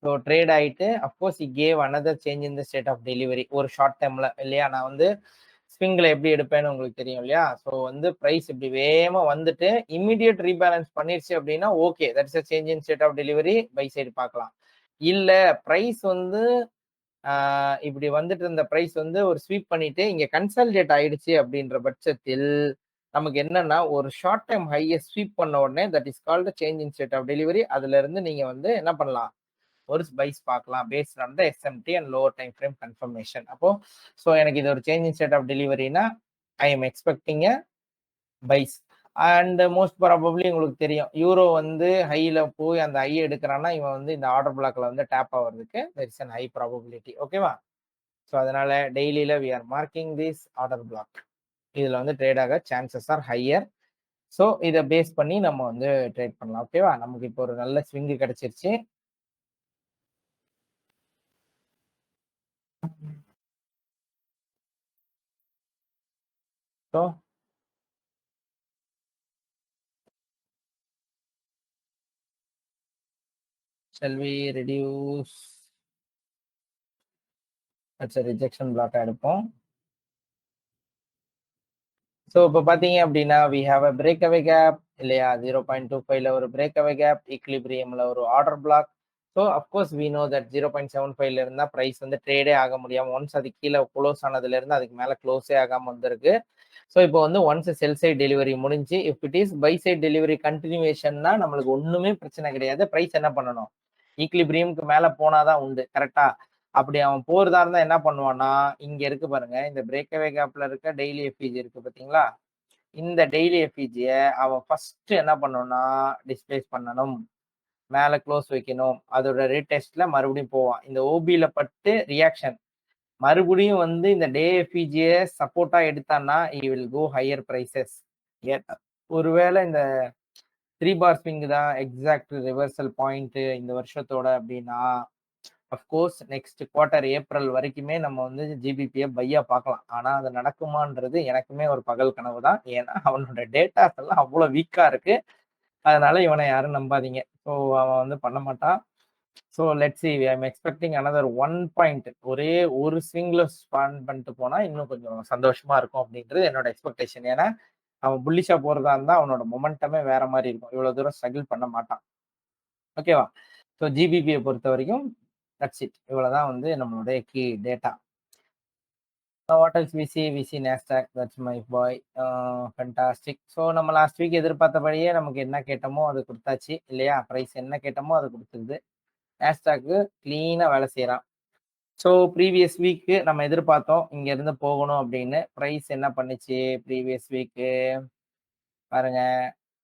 ஸோ ட்ரேட் ஆயிட்டு of course he gave another change in the state of delivery ஒரு ஷார்ட் டேர்ம்ல இல்லையா? நான் வந்து ஸ்விங்ல எப்படி எடுப்பேன்னு உங்களுக்கு தெரியும் இல்லையா? ஸோ வந்து பிரைஸ் இப்படி வேகமா வந்துட்டு இமிடியேட் ரீபேலன்ஸ் பண்ணிருச்சு அப்படின்னா okay. That is a change in state of delivery buy side பார்க்கலாம். இல்ல பிரைஸ் வந்து இப்படி வந்துட்டு இருந்த பிரைஸ் வந்து ஒரு ஸ்வீப் பண்ணிட்டு இங்க கன்சாலிடேட் ஆயிடுச்சு அப்படின்ற பட்சத்தில் நமக்கு என்னன்னா ஒரு ஷார்ட் டைம் ஹையை ஸ்வீப் பண்ண உடனே that is called change in state of delivery. அதுல இருந்து நீங்க வந்து என்ன பண்ணலாம்? ஒரு பைஸ் பார்க்கலாம் based on the SMT and lower time frame confirmation. அப்போ ஸோ எனக்கு இது ஒரு சேஞ்ச் இன் ஸ்டேட் ஆஃப் டெலிவரினா I am expecting a bias. And most probably உங்களுக்கு தெரியும் யூரோ வந்து ஹைல போய் அந்த ஹை எடுக்கிறான்னா இவன் வந்து இந்த ஆர்டர் பிளாக்ல வந்து டேப் ஆகிறதுக்கு there is an high probability. ஓகேவா? ஸோ அதனால டெய்லியில we are marking this order block. இதுல வந்து ட்ரேட் ஆக சான்சஸ் ஆர் ஹையர். ஸோ இதை பேஸ் பண்ணி நம்ம வந்து ட்ரேட் பண்ணலாம். ஓகேவா? நமக்கு இப்போ ஒரு நல்ல ஸ்விங்கு கிடைச்சிருச்சு. So shall we reduce that's a rejection block எடுப்போம். ஸோ இப்போ பார்த்தீங்க அப்படின்னா we have a break away gap இல்லையா? 0.25ல ஒரு பிரேக் அவே கேப், ஈக்லிபிரியம்ல ஒரு order block. So of course we know that 0.75ல இருந்தா பிரைஸ் வந்து ட்ரேடே ஆக முடியாம ஒன்ஸ் அது கீழே க்ளோஸ் ஆனதுல இருந்து அதுக்கு மேல க்ளோஸே ஆகாம வந்திருக்கு. ஸோ இப்போ வந்து ஒன்ஸ் செல் சைட் டெலிவரி முடிஞ்சு if it is buy side delivery கண்டினியூவேஷன்னா நம்மளுக்கு ஒண்ணுமே பிரச்சனை கிடையாது. பிரைஸ் என்ன பண்ணணும்? ஈக்லிபிரியம்க்கு மேல போனாதான் உண்டு. கரெக்டா? அப்படி அவன் போறதா இருந்தா என்ன பண்ணுவான்னா, இங்க இருக்கு பாருங்க. இந்த பிரேக்அவே கேப்ல இருக்க டெய்லி எஃப்இஜி இருக்கு பார்த்தீங்களா? இந்த டெய்லி எஃப்இஜிய அவன் ஃபர்ஸ்ட் என்ன பண்ணணும்னா, டிஸ்பிளேஸ் பண்ணணும். மேல க்ளோஸ் வைக்கணும். அதோட ரீடெஸ்ட்ல மறுபடியும் போவான். இந்த ஓபில பட்டு ரியாக்ஷன். மறுபடியும் வந்து இந்த டே எஃப்இஜிய சப்போர்ட்டா எடுத்தான்னா, he will go higher prices. ஒருவேளை இந்த 3 பார் ஸ்விங் தான் எக்ஸாக்ட் ரிவர்சல் பாயிண்ட் இந்த வருஷத்தோட அப்படின்னா அஃப்கோர்ஸ் நெக்ஸ்ட் குவார்ட்டர் ஏப்ரல் வரைக்குமே நம்ம வந்து ஜிபிபியை பையா பார்க்கலாம். ஆனா அது நடக்குமான்றது எனக்குமே ஒரு பகல் கனவு தான். ஏன்னா அவனோட டேட்டாஸ் எல்லாம் அவ்வளவு வீக்கா இருக்கு. அதனால இவனை யாரும் நம்பாதீங்க. ஸோ அவன் வந்து பண்ண மாட்டான். So let's see I am expecting another 1 point ஒரே ஒரு ஸ்விங்ல ஸ்பான் பண்ணிட்டு போனா இன்னும் கொஞ்சம் சந்தோஷமா இருக்கும் அப்படின்றது என்னோட எக்ஸ்பெக்டேஷன். ஏன்னா அவன் புல்லிஷா போறதா இருந்தா அவனோட மொமெண்டமே வேற மாதிரி இருக்கும். இவ்வளவு தூரம் ஸ்ட்ரகிள் பண்ண மாட்டான். ஓகேவா? ஸோ ஜிபிபியை பொறுத்த வரைக்கும் தட்ஸ் இட். இவ்வளவுதான் வந்து நம்மளுடைய key data. What else we see Nasdaq that's my boy. Fantastic. So நம்ம லாஸ்ட் வீக் எதிர்பார்த்தபடியே நமக்கு என்ன கேட்டோமோ அது குடுத்தாச்சு இல்லையா? பிரைஸ் என்ன கேட்டோமோ அது குடுத்துருது. நாஸ்டாக்கு கிளீனா வேலை செய்றான். ஸோ ப்ரீவியஸ் வீக்கு நம்ம எதிர்பார்த்தோம் இங்க இருந்து போகணும் அப்படின்னு. பிரைஸ் என்ன பண்ணுச்சு ப்ரீவியஸ் வீக்கு? பாருங்க.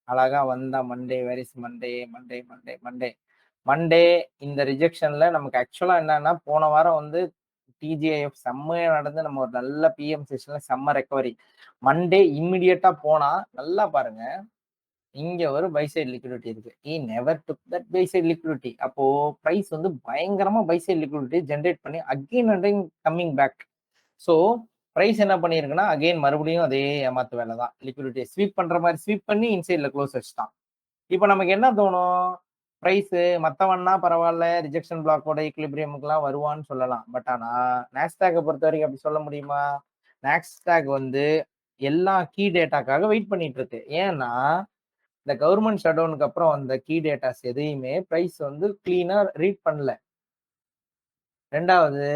அழகா வந்தா Monday, where is Monday, Monday, Monday, Monday. Monday இந்த ரிஜெக்ஷன்ல நமக்கு ஆக்சுவலா என்னன்னா, போன வாரம் வந்து டிஜிஐஎஃப் செம்மையா நடந்து நம்ம ஒரு நல்ல பிஎம் செஷன்ல செம்ம ரெக்கவரி. மண்டே இம்மீடியட்டா போனா நல்லா பாருங்க. இங்க ஒரு பை சைடு லிக்விடிட்டி இருக்கு. He never took that buy side liquidity. அப்போ பிரைஸ் வந்து பயங்கரமா பை சைடு லிக்விடிட்டி ஜெனரேட் பண்ணி again and again coming back. So price என்ன பண்ணியிருக்குன்னா, அகைன் மறுபடியும் அதே ஏமாத்து வேலை தான். லிக்விடிட்டிய ஸ்வீப் பண்ற மாரி ஸ்வீப் பண்ணி இன்சைட்ல க்ளோஸ் வச்சுட்டான். இப்ப நமக்கு என்ன தோணும்? பிரைஸ் மத்தவன்னா பரவால்ல, ரிஜெக்ஷன் பிளாக்கோட ஈக்விலிபிரியம்க்குலாம் வருவான்னு சொல்லலாம். பட் ஆனா, நாஸ்டாக்க பொறுத்தவரைக்கும் அப்படி சொல்ல முடியுமா? நாஸ்டாக் வந்து எல்லா கீ டேட்டாக்காக வெயிட் பண்ணிட்டு இருக்கு. ஏன்னா, இந்த கவர்ன்மெண்ட் ஷட்டவுனுக்கு அப்புறம் வந்த கீ டேட்டாஸ் எதையுமே பிரைஸ் வந்து கிளீனா ரீட் பண்ணல. 2வது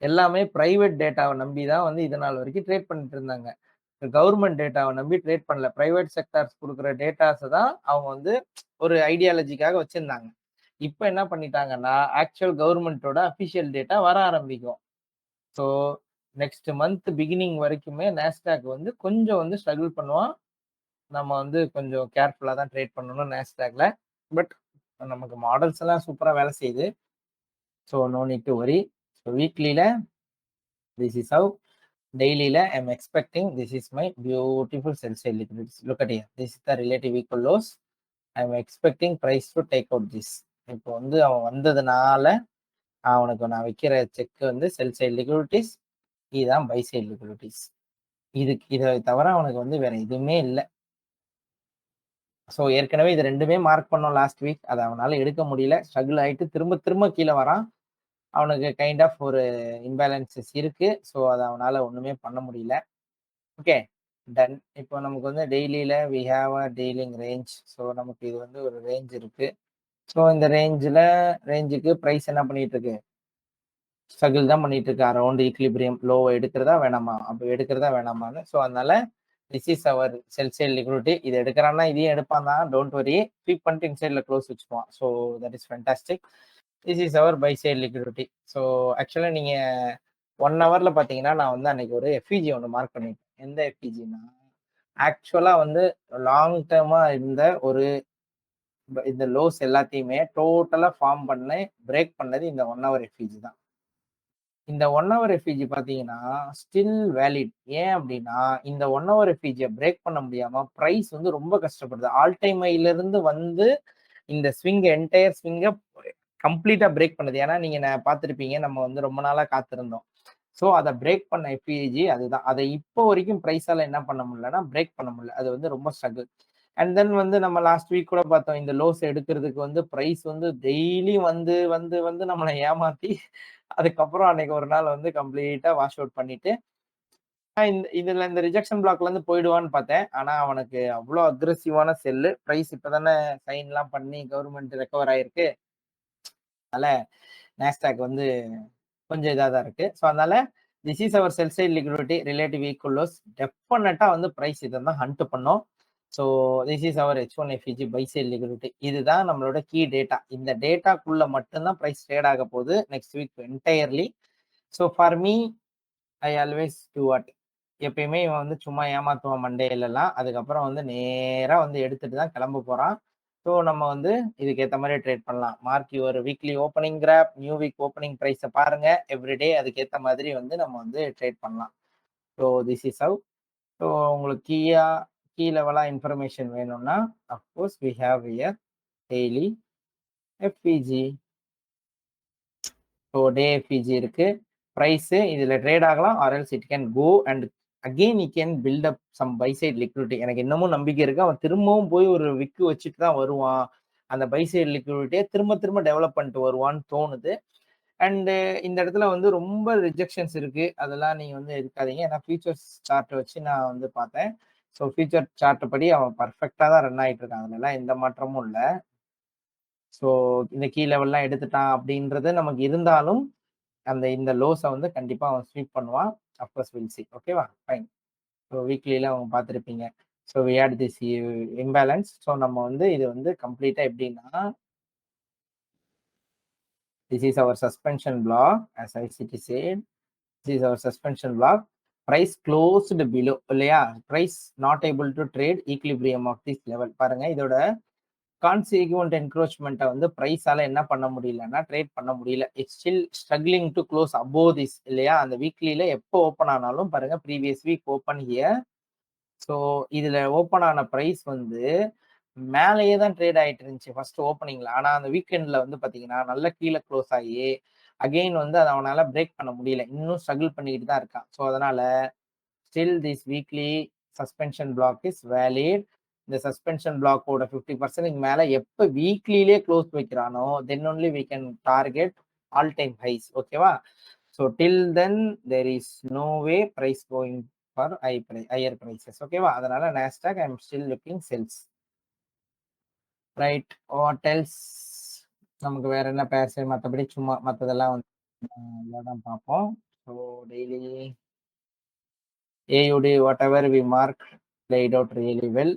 எல்லாமே பிரைவேட் டேட்டாவ நம்பி தான் வந்து இது நாள் வரைக்கும் ட்ரேட் பண்ணிட்டு இருந்தாங்க. கவர்ன்மெண்ட் டேட்டாவ நம்பி ட்ரேட் பண்ணல. பிரைவேட் செக்டார்ஸ் குடுக்குற டேட்டாஸ தான் அவங்க வந்து ஒரு ஐடியாலஜிக்காக வச்சிருந்தாங்க. இப்ப என்ன பண்ணிட்டாங்கன்னா, ஆக்சுவல் கவர்ன்மெண்ட்டோட அஃபிஷியல் டேட்டா வர ஆரம்பிக்கும். ஸோ நெக்ஸ்ட் மந்த் பிகினிங் வரைக்குமே நாஸ்டாக் வந்து கொஞ்சம் வந்து ஸ்ட்ரகிள் பண்ணுவான். நம்ம வந்து கொஞ்சம் கேர்ஃபுல்லா தான் ட்ரேட் பண்ணணும் நாஸ்டாக்ல. பட் நமக்கு மாடல்ஸ் எல்லாம் சூப்பரா வேலை செய்யுது. So no need to worry. So வீக்லில திஸ் இஸ் ஹவ். டெய்லில I am expecting this is my beautiful sell side liquidities. Look at here. This is the relative equal lows. I am expecting price to take out this. இப்போ வந்து அவன் வந்ததுனால அவனுக்கு நான் வைக்கிற check வந்து செல் side லிக்விடிட்டிஸ். இதுதான் பை சைட் லிக்விடிட்டிஸ். இதை தவிர அவனுக்கு வந்து வேற எதுவுமே இல்லை. ஸோ ஏற்கனவே இது 2மே மார்க் பண்ணோம் லாஸ்ட் வீக். அதை அவனால எடுக்க முடியல. ஸ்ட்ரகிள் ஆயிட்டு திரும்ப திரும்ப கீழே வரான். அவனுக்கு கைண்ட் ஆஃப் ஒரு இம்பேலன்சஸ் இருக்கு. ஸோ அதை அவனால ஒண்ணுமே பண்ண முடியல. Okay, done. இப்போ நமக்கு வந்து டெய்லியில we have a dealing range. So நமக்கு இது வந்து ஒரு ரேஞ்ச் இருக்கு. ஸோ இந்த ரேஞ்சுக்கு பிரைஸ் என்ன பண்ணிட்டு இருக்கு? ஸ்ட்ரகிள் தான் பண்ணிட்டு இருக்கு. அரௌண்ட் ஈக்லிபிரியம் லோவை எடுக்கிறதா வேணாமா? அப்போ எடுக்கிறதா வேணாமான்னு. ஸோ அதனால this is our sell side liquidity. இது எடுக்கிறான்னா இதையும் எடுப்பான் தான். Don't worry. ஸ்வீப் பண்ணிட்டு இன்சைட்ல க்ளோஸ் வச்சுக்குவான். So that is fantastic. This is our buy side liquidity. So ஆக்சுவலா நீங்க 1 ஹவர்ல பாத்தீங்கன்னா நான் வந்து அன்னைக்கு ஒரு எஃப்இஜி ஒன்று மார்க் பண்ணிட்டேன். எந்த எஃப்இஜினா ஆக்சுவலா வந்து லாங் டேர்மா இருந்த ஒரு இந்த லோஸ் எல்லாத்தையுமே டோட்டலா ஃபார்ம் பண்ணி பிரேக் பண்ணது இந்த 1 ஹவர் எஃப்இஜி தான். இந்த 1 ஹவர் எஃப்இஜி பார்த்தீங்கன்னா, ஸ்டில் வேலிட். ஏன் அப்டின்னா, இந்த 1 ஹவர் எஃப்இஜிய பிரேக் பண்ண முடியாம பிரைஸ் வந்து ரொம்ப கஷ்டப்படுது. ஆல் டைம் ஹைலருந்து வந்து இந்த என்டையர் ஸ்விங்க கம்ப்ளீட்டா பிரேக் பண்ணுது. ஏன்னா, நீங்க பார்த்திருப்பீங்க. நம்ம வந்து ரொம்ப நாளா காத்திருந்தோம். ஸோ அத பிரேக் பண்ண எஃப்இஜி அதுதான். அத இப்போ வரைக்கும் பிரைஸால என்ன பண்ண முடியலன்னா, பிரேக் பண்ண முடியல. அது வந்து ரொம்ப ஸ்ட்ரகிள். அண்ட் தென் வந்து நம்ம லாஸ்ட் வீக் கூட பார்த்தோம். இந்த லோஸ் எடுக்கிறதுக்கு வந்து பிரைஸ் வந்து டெய்லி வந்து வந்து வந்து நம்மள ஏமாத்தி, அதுக்கப்புறம் அன்னைக்கு ஒரு நாள் வந்து கம்ப்ளீட்டா வாஷ் அவுட் பண்ணிட்டு, இந்த ரிஜெக்ஷன் பிளாக்ல இருந்து போயிடுவான்னு பார்த்தேன். ஆனா அவனுக்கு அவ்ளோ அக்ரெசிவான செல்லு. பிரைஸ் இப்ப தானே சைன்லாம் பண்ணி கவர்ன்மெண்ட் ரெக்கவர் ஆயிருக்கு. அதனால நாஸ்டாக் வந்து கொஞ்சம் இதா தான் இருக்கு. ஸோ அதனால this is our sell side liquidity relative equal lows. டெஃபினட்டா வந்து பிரைஸ் இதை தான் ஹண்ட் பண்ணும். So this is our H1 FEG buy side liquidity. இதுதான் நம்மளோட கீ டேட்டா. இந்த டேட்டாக்குள்ள மட்டும்தான் பிரைஸ் ட்ரேட் ஆக போகுது next week entirely. So for me I always do what. எப்பயுமே இவன் வந்து சும்மா ஏமாத்துவான் மண்டேலலாம். அதுக்கப்புறம் வந்து நேரா வந்து எடுத்துட்டு தான் கிளம்ப போறான். ஸோ நம்ம வந்து இதுக்கு ஏத்த மாரி ட்ரேட் பண்ணலாம். Mark your weekly opening gap, new week opening பிரைஸ பாருங்க. எவ்ரிடே அதுக்கு ஏத்த மாதிரி வந்து நம்ம வந்து ட்ரேட் பண்ணலாம். So this is how. So உங்களுக்கு கீ லெவலா இன்ஃபர்மேஷன் வேணும்னா, of course we have here daily FVG. So day FVG இருக்கு. பிரைஸ் இதுல ட்ரேட் ஆகலாம். Or else it can go and again he can build up some buy side liquidity. எனக்கு இன்னமும் நம்பிக்கை இருக்கு. அவன் திரும்பவும் போய் ஒரு விக்கு வச்சுட்டு தான் வருவான். அந்த பை சைட் லிக்விடிட்டியை திரும்ப திரும்ப டெவலப் பண்ணிட்டு வருவான்னு தோணுது. அண்ட் இந்த இடத்துல வந்து ரொம்ப ரிஜெக்ஷன்ஸ் இருக்கு. அதெல்லாம் நீங்க வந்து இருக்காதீங்க. ஏன்னா ஃபியூச்சர்ஸ் சார்ட் வச்சு நான் வந்து பார்த்தேன். ஸோ ஃபியூச்சர் சார்ட் படி அவன் பர்ஃபெக்டா தான் ரன் ஆயிட்டு இருக்கான். அதுல எந்த மாற்றமும் இல்லை. ஸோ இந்த கீ லெவல்லாம் எடுத்துட்டான் அப்படின்றது நமக்கு இருந்தாலும் அந்த இந்த லோஸை வந்து கண்டிப்பா அவன் ஸ்வீப் பண்ணுவான். Of course will see. ஓகேவா? ஃபைன். ஸோ வீக்லில அவங்க பார்த்துருப்பீங்க. So we had this imbalance. So நம்ம வந்து இது வந்து கம்ப்ளீட்டா எப்படின்னா, this is our suspension block as I சிட்டி said. This is our suspension block. Price closed below இல்லையா? Price not able to trade equilibrium of this level. பாருங்க இதோட கான்சிக்வெண்ட் என்க்ரோச்மெண்ட்டை வந்து பிரைஸால என்ன பண்ண முடியலன்னா ட்ரேட் பண்ண முடியல. It's still struggling to close above this இல்லையா? அந்த வீக்லியில எப்போ ஓப்பன் ஆனாலும் பாருங்க previous week open here. So இதுல ஓப்பன் ஆன பிரைஸ் வந்து மேலேயே தான் ட்ரேட் ஆயிட்டு இருந்துச்சு ஃபர்ஸ்ட் ஓப்பனிங்ல. ஆனா அந்த வீக்கெண்ட்ல வந்து பாத்தீங்கன்னா நல்ல கீழே க்ளோஸ் ஆகி அகெயின் வந்து அதை அவனால பிரேக் பண்ண முடியல. இன்னும் ஸ்ட்ரகிள் பண்ணிக்கிட்டு தான் இருக்கான். ஸோ அதனால still this weekly suspension block is valid. இந்த சஸ்பென்ஷன் பிளாக்கோட 50% மேல எப்ப வீக்லிலே க்ளோஸ் வைக்கிறானோ then only we can target all time highs. ஓகேவா? So till then there is no way price going for higher prices. ஓகேவா? அதனால Nasdaq I am still looking sells. Right. What else? நமக்கு வேற என்ன பேர்ஸ் மற்றபடி சும்மா மற்றதெல்லாம் வந்து தான் பார்ப்போம். So daily AUD whatever we mark played out really well.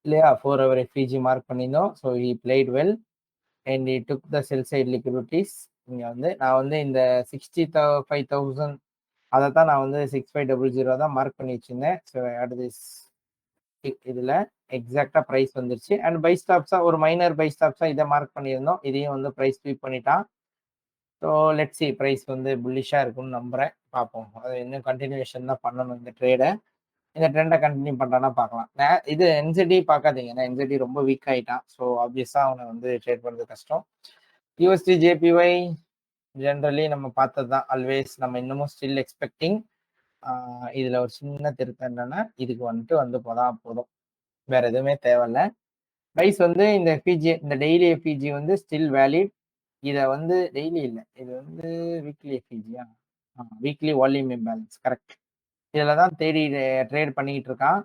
இல்லையா? 4 hour FEG மார்க் பண்ணியிருந்தோம். So he played well and he took the sell side liquidities. இங்க வந்து நான் வந்து இந்த 65,000 அதை தான் நான் வந்து 6500 தான் மார்க் பண்ணி வச்சிருந்தேன். ஸோ அட் திஸ் இதுல எக்ஸாக்டா பிரைஸ் வந்துருச்சு. அண்ட் பை ஸ்டாப்ஸா ஒரு மைனர் பை ஸ்டாப்ஸா இதை மார்க் பண்ணியிருந்தோம். இதையும் வந்து பிரைஸ் ஸ்வீப் பண்ணிட்டான். ஸோ லெட்ஸ் சி பிரைஸ் வந்து புல்லிஷா இருக்கும்னு நம்புறேன். பார்ப்போம். அது இன்னும் கண்டினியூஷன் தான் பண்ணணும் இந்த ட்ரேடை. இந்த ட்ரெண்டை கண்டினியூ பண்றானா பார்க்கலாம். இது என்சிடி பார்க்காதீங்க. ஏன்னா என்சிடி ரொம்ப வீக் ஆயிட்டான். ஸோ ஆப்வியஸா அவனை வந்து ட்ரேட் பண்றது கஷ்டம். USD JPY ஜென்ரலி நம்ம பார்த்தது தான். ஆல்வேஸ் நம்ம இன்னமும் ஸ்டில் எக்ஸ்பெக்டிங். இதுல ஒரு சின்ன திருத்தம் என்னன்னா இதுக்கு வந்துட்டு வந்து போதும். வேற எதுவுமே தேவையில்ல. பிரைஸ் வந்து இந்த எஃபிஜி இந்த டெய்லி எஃபிஜி வந்து ஸ்டில் வேலிட். இதை வந்து டெய்லி இல்லை, இது வந்து வீக்லி எஃபிஜியா? Weekly volume imbalance correct. இதில் தான் தேடி ட்ரேட் பண்ணிக்கிட்டு இருக்கான்.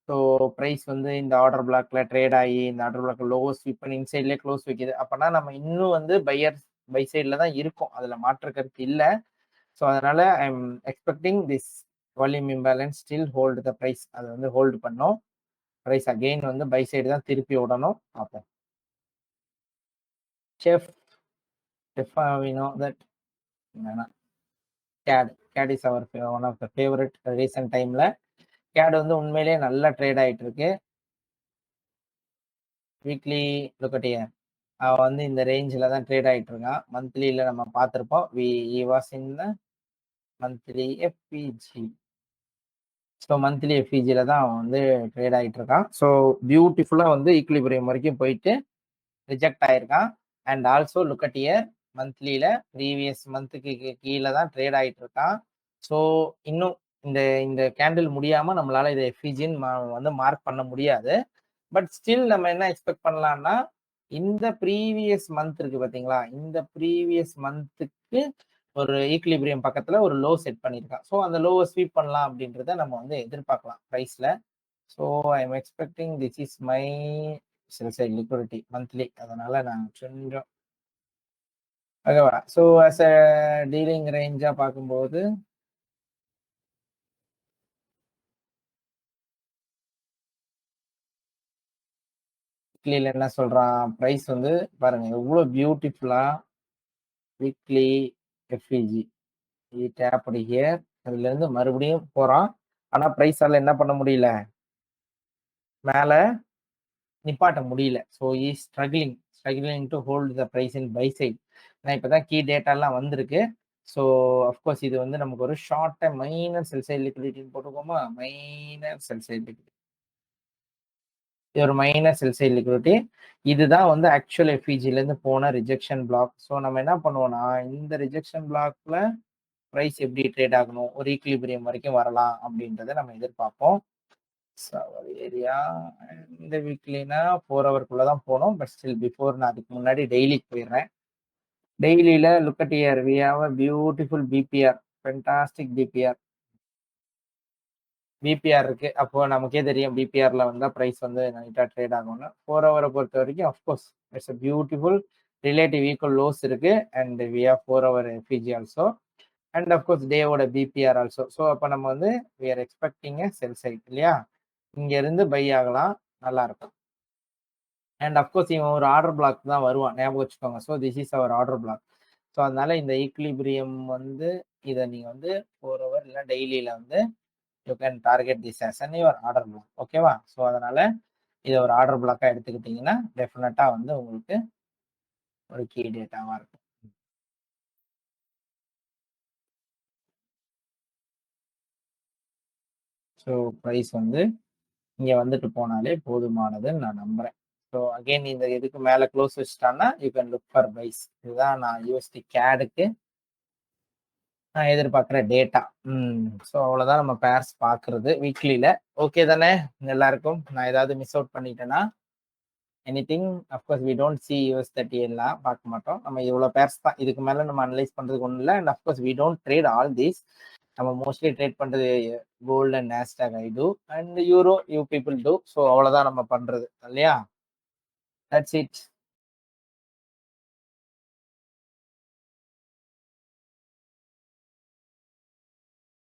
ஸோ ப்ரைஸ் வந்து இந்த ஆர்டர் பிளாக்ல ட்ரேட் ஆகி இந்த ஆர்டர் பிளாக்ல லோ ஸ்வீப் பண்ணி இன்சைட்லேயே க்ளோஸ் வைக்குது. அப்போனா நம்ம இன்னும் வந்து பை சைடில் தான் இருக்கும். அதில் மாற்று கருத்து இல்லை. ஸோ அதனால I am expecting this volume imbalance still hold the price. அதை வந்து ஹோல்டு பண்ணோம். ப்ரைஸ் அகெயின் வந்து பை சைடு தான் திருப்பி விடணும். பார்ப்போம். செஃப் we know that CAD is our one of the favorite recent timeல. CAD வந்து உண்மையிலேயே நல்ல ட்ரேட் ஆயிட்டு இருக்கு. வீக்லி லுக்கட்டிய அவன் வந்து இந்த ரேஞ்சில் தான் ட்ரேட் ஆயிட்டு இருக்கான். மந்த்லியில நம்ம பார்த்துருப்போம். Was in the monthly FVG. So monthly எஃபிஜியில தான் அவன் வந்து ட்ரேட் ஆயிட்டு இருக்கான். ஸோ பியூட்டிஃபுல்லா வந்து ஈக்குலிபிரியம் வரைக்கும் போயிட்டு ரிஜெக்ட் ஆயிருக்கான். அண்ட் ஆல்சோ லுக் இயர் மந்த்லியில ப்ரீவியஸ் மந்த்துக்கு கீழே தான் ட்ரேட் ஆயிட்டு இருக்கான். ஸோ இன்னும் இந்த இந்த கேண்டில் முடியாம நம்மளால இதை எஃபிஜின்னு வந்து மார்க் பண்ண முடியாது. பட் ஸ்டில் நம்ம என்ன எக்ஸ்பெக்ட் பண்ணலாம்னா இந்த ப்ரீவியஸ் மந்த் இருக்கு பாத்தீங்களா? இந்த ப்ரீவியஸ் மந்த்துக்கு ஒரு ஈக்லிபிரியம் பக்கத்துல ஒரு லோ செட் பண்ணியிருக்கான். ஸோ அந்த லோவை ஸ்வீப் பண்ணலாம் அப்படின்றத நம்ம வந்து எதிர்பார்க்கலாம் ப்ரைஸ்ல. So I am expecting this is my sell side liquidity monthly. அதனால நான் கொஞ்சம் ஓகேவா? ஸோ அஸ் அ டீலிங் ரேஞ்சா பார்க்கும்போது வீக்லியில் என்ன சொல்றான்? ப்ரைஸ் வந்து பாருங்க எவ்வளோ பியூட்டிஃபுல்லா வீக்லி எஃப்இஜி டேப் ஹியர். அதுல இருந்து மறுபடியும் போறான். ஆனா பிரைஸால என்ன பண்ண முடியல, மேல நிப்பாட்ட முடியல. So is struggling to hold the price in buy side. நான் இப்பதான் கீ டேட்டாலாம் வந்திருக்கு. ஸோ அஃப்கோர்ஸ் இது வந்து நமக்கு ஒரு short time minor sell side லிக்விடிட்டின்னு போட்டுக்கோமா? Minor sell side liquidity. இது ஒரு மைனர் செல் சைட் லிக்விடிட்டி. இதுதான் வந்து ஆக்சுவல் எஃபிஜில இருந்து போன ரிஜெக்ஷன் பிளாக். ஸோ நம்ம என்ன பண்ணுவோம்னா இந்த ரிஜெக்ஷன் பிளாக்ல பிரைஸ் எப்படி ட்ரேட் ஆகணும், ஒரு ஈக்லிபிரியம் வரைக்கும் வரலாம் அப்படின்றத நம்ம எதிர்பார்ப்போம். ஏரியா இந்த வீக்லினா 4 ஹவருக்குள்ள தான் போகணும். பட் ஸ்டில் பிஃபோர் நான் அதுக்கு முன்னாடி டெய்லிக்கு போயிடுறேன். டெய்லியில look at here we have a beautiful BPR, fantastic BPR. BPR இருக்கு. அப்போ நமக்கே தெரியும் பிபிஆர்ல வந்தா பிரைஸ் வந்து நைட்டா ட்ரேட் ஆகும்னு. 4 ஹவரை பொறுத்த வரைக்கும் of course it's a beautiful relative equal lows இருக்கு and we have 4 hour FVG also and of course டேவோட பிபிஆர் ஆல்சோ. ஸோ அப்போ நம்ம வந்து we are expecting sell side இல்லையா, இங்க இருந்து பை ஆகலாம், நல்லா இருக்கும். அண்ட் அஃப்கோர்ஸ் இவன் ஒரு ஆர்டர் பிளாக் தான் வருவான், ஞாபகம் வச்சுக்கோங்க. So this is our order block. So அதனால இந்த ஈக்லிபிரியம் வந்து இதை நீங்க வந்து 4 ஹவர் இல்லை டெய்லியில வந்து you can target this as an your order black. ஓகேவா? ஸோ அதனால இதை ஒரு ஆர்டர் பிளாக்கா எடுத்துக்கிட்டீங்கன்னா டெஃபினட்டா வந்து உங்களுக்கு ஒரு கீ டேட்டாவா இருக்கும். ஸோ ப்ரைஸ் வந்து இங்க வந்துட்டு போனாலே போதுமானதுன்னு நான் நம்புறேன். ஸோ அகைன் இந்த இதுக்கு மேல க்ளோஸ் வச்சுட்டான்னா you can look for buys. இதுதான் நான் யூஎஸ்டி கேடுக்கு நான் எதிர்பார்க்குற டேட்டா. ஸோ அவ்வளோதான் நம்ம பேர்ஸ் பார்க்கறது வீக்லியில. ஓகே தானே எல்லாருக்கும்? நான் ஏதாவது மிஸ் அவுட் பண்ணிட்டேன்னா anything? Of course we don't see US30 எல்லாம் பார்க்க மாட்டோம். நம்ம இவ்வளோ பேர்ஸ் தான், இதுக்கு மேலே நம்ம அனலைஸ் பண்ணுறதுக்கு ஒன்றும் இல்லை. And of course we don't trade all these. நம்ம மோஸ்ட்லி ட்ரேட் பண்ணுறது gold and Nasdaq I do and euro you people do. So அவ்வளோதான் நம்ம பண்ணுறது இல்லையா? That's it.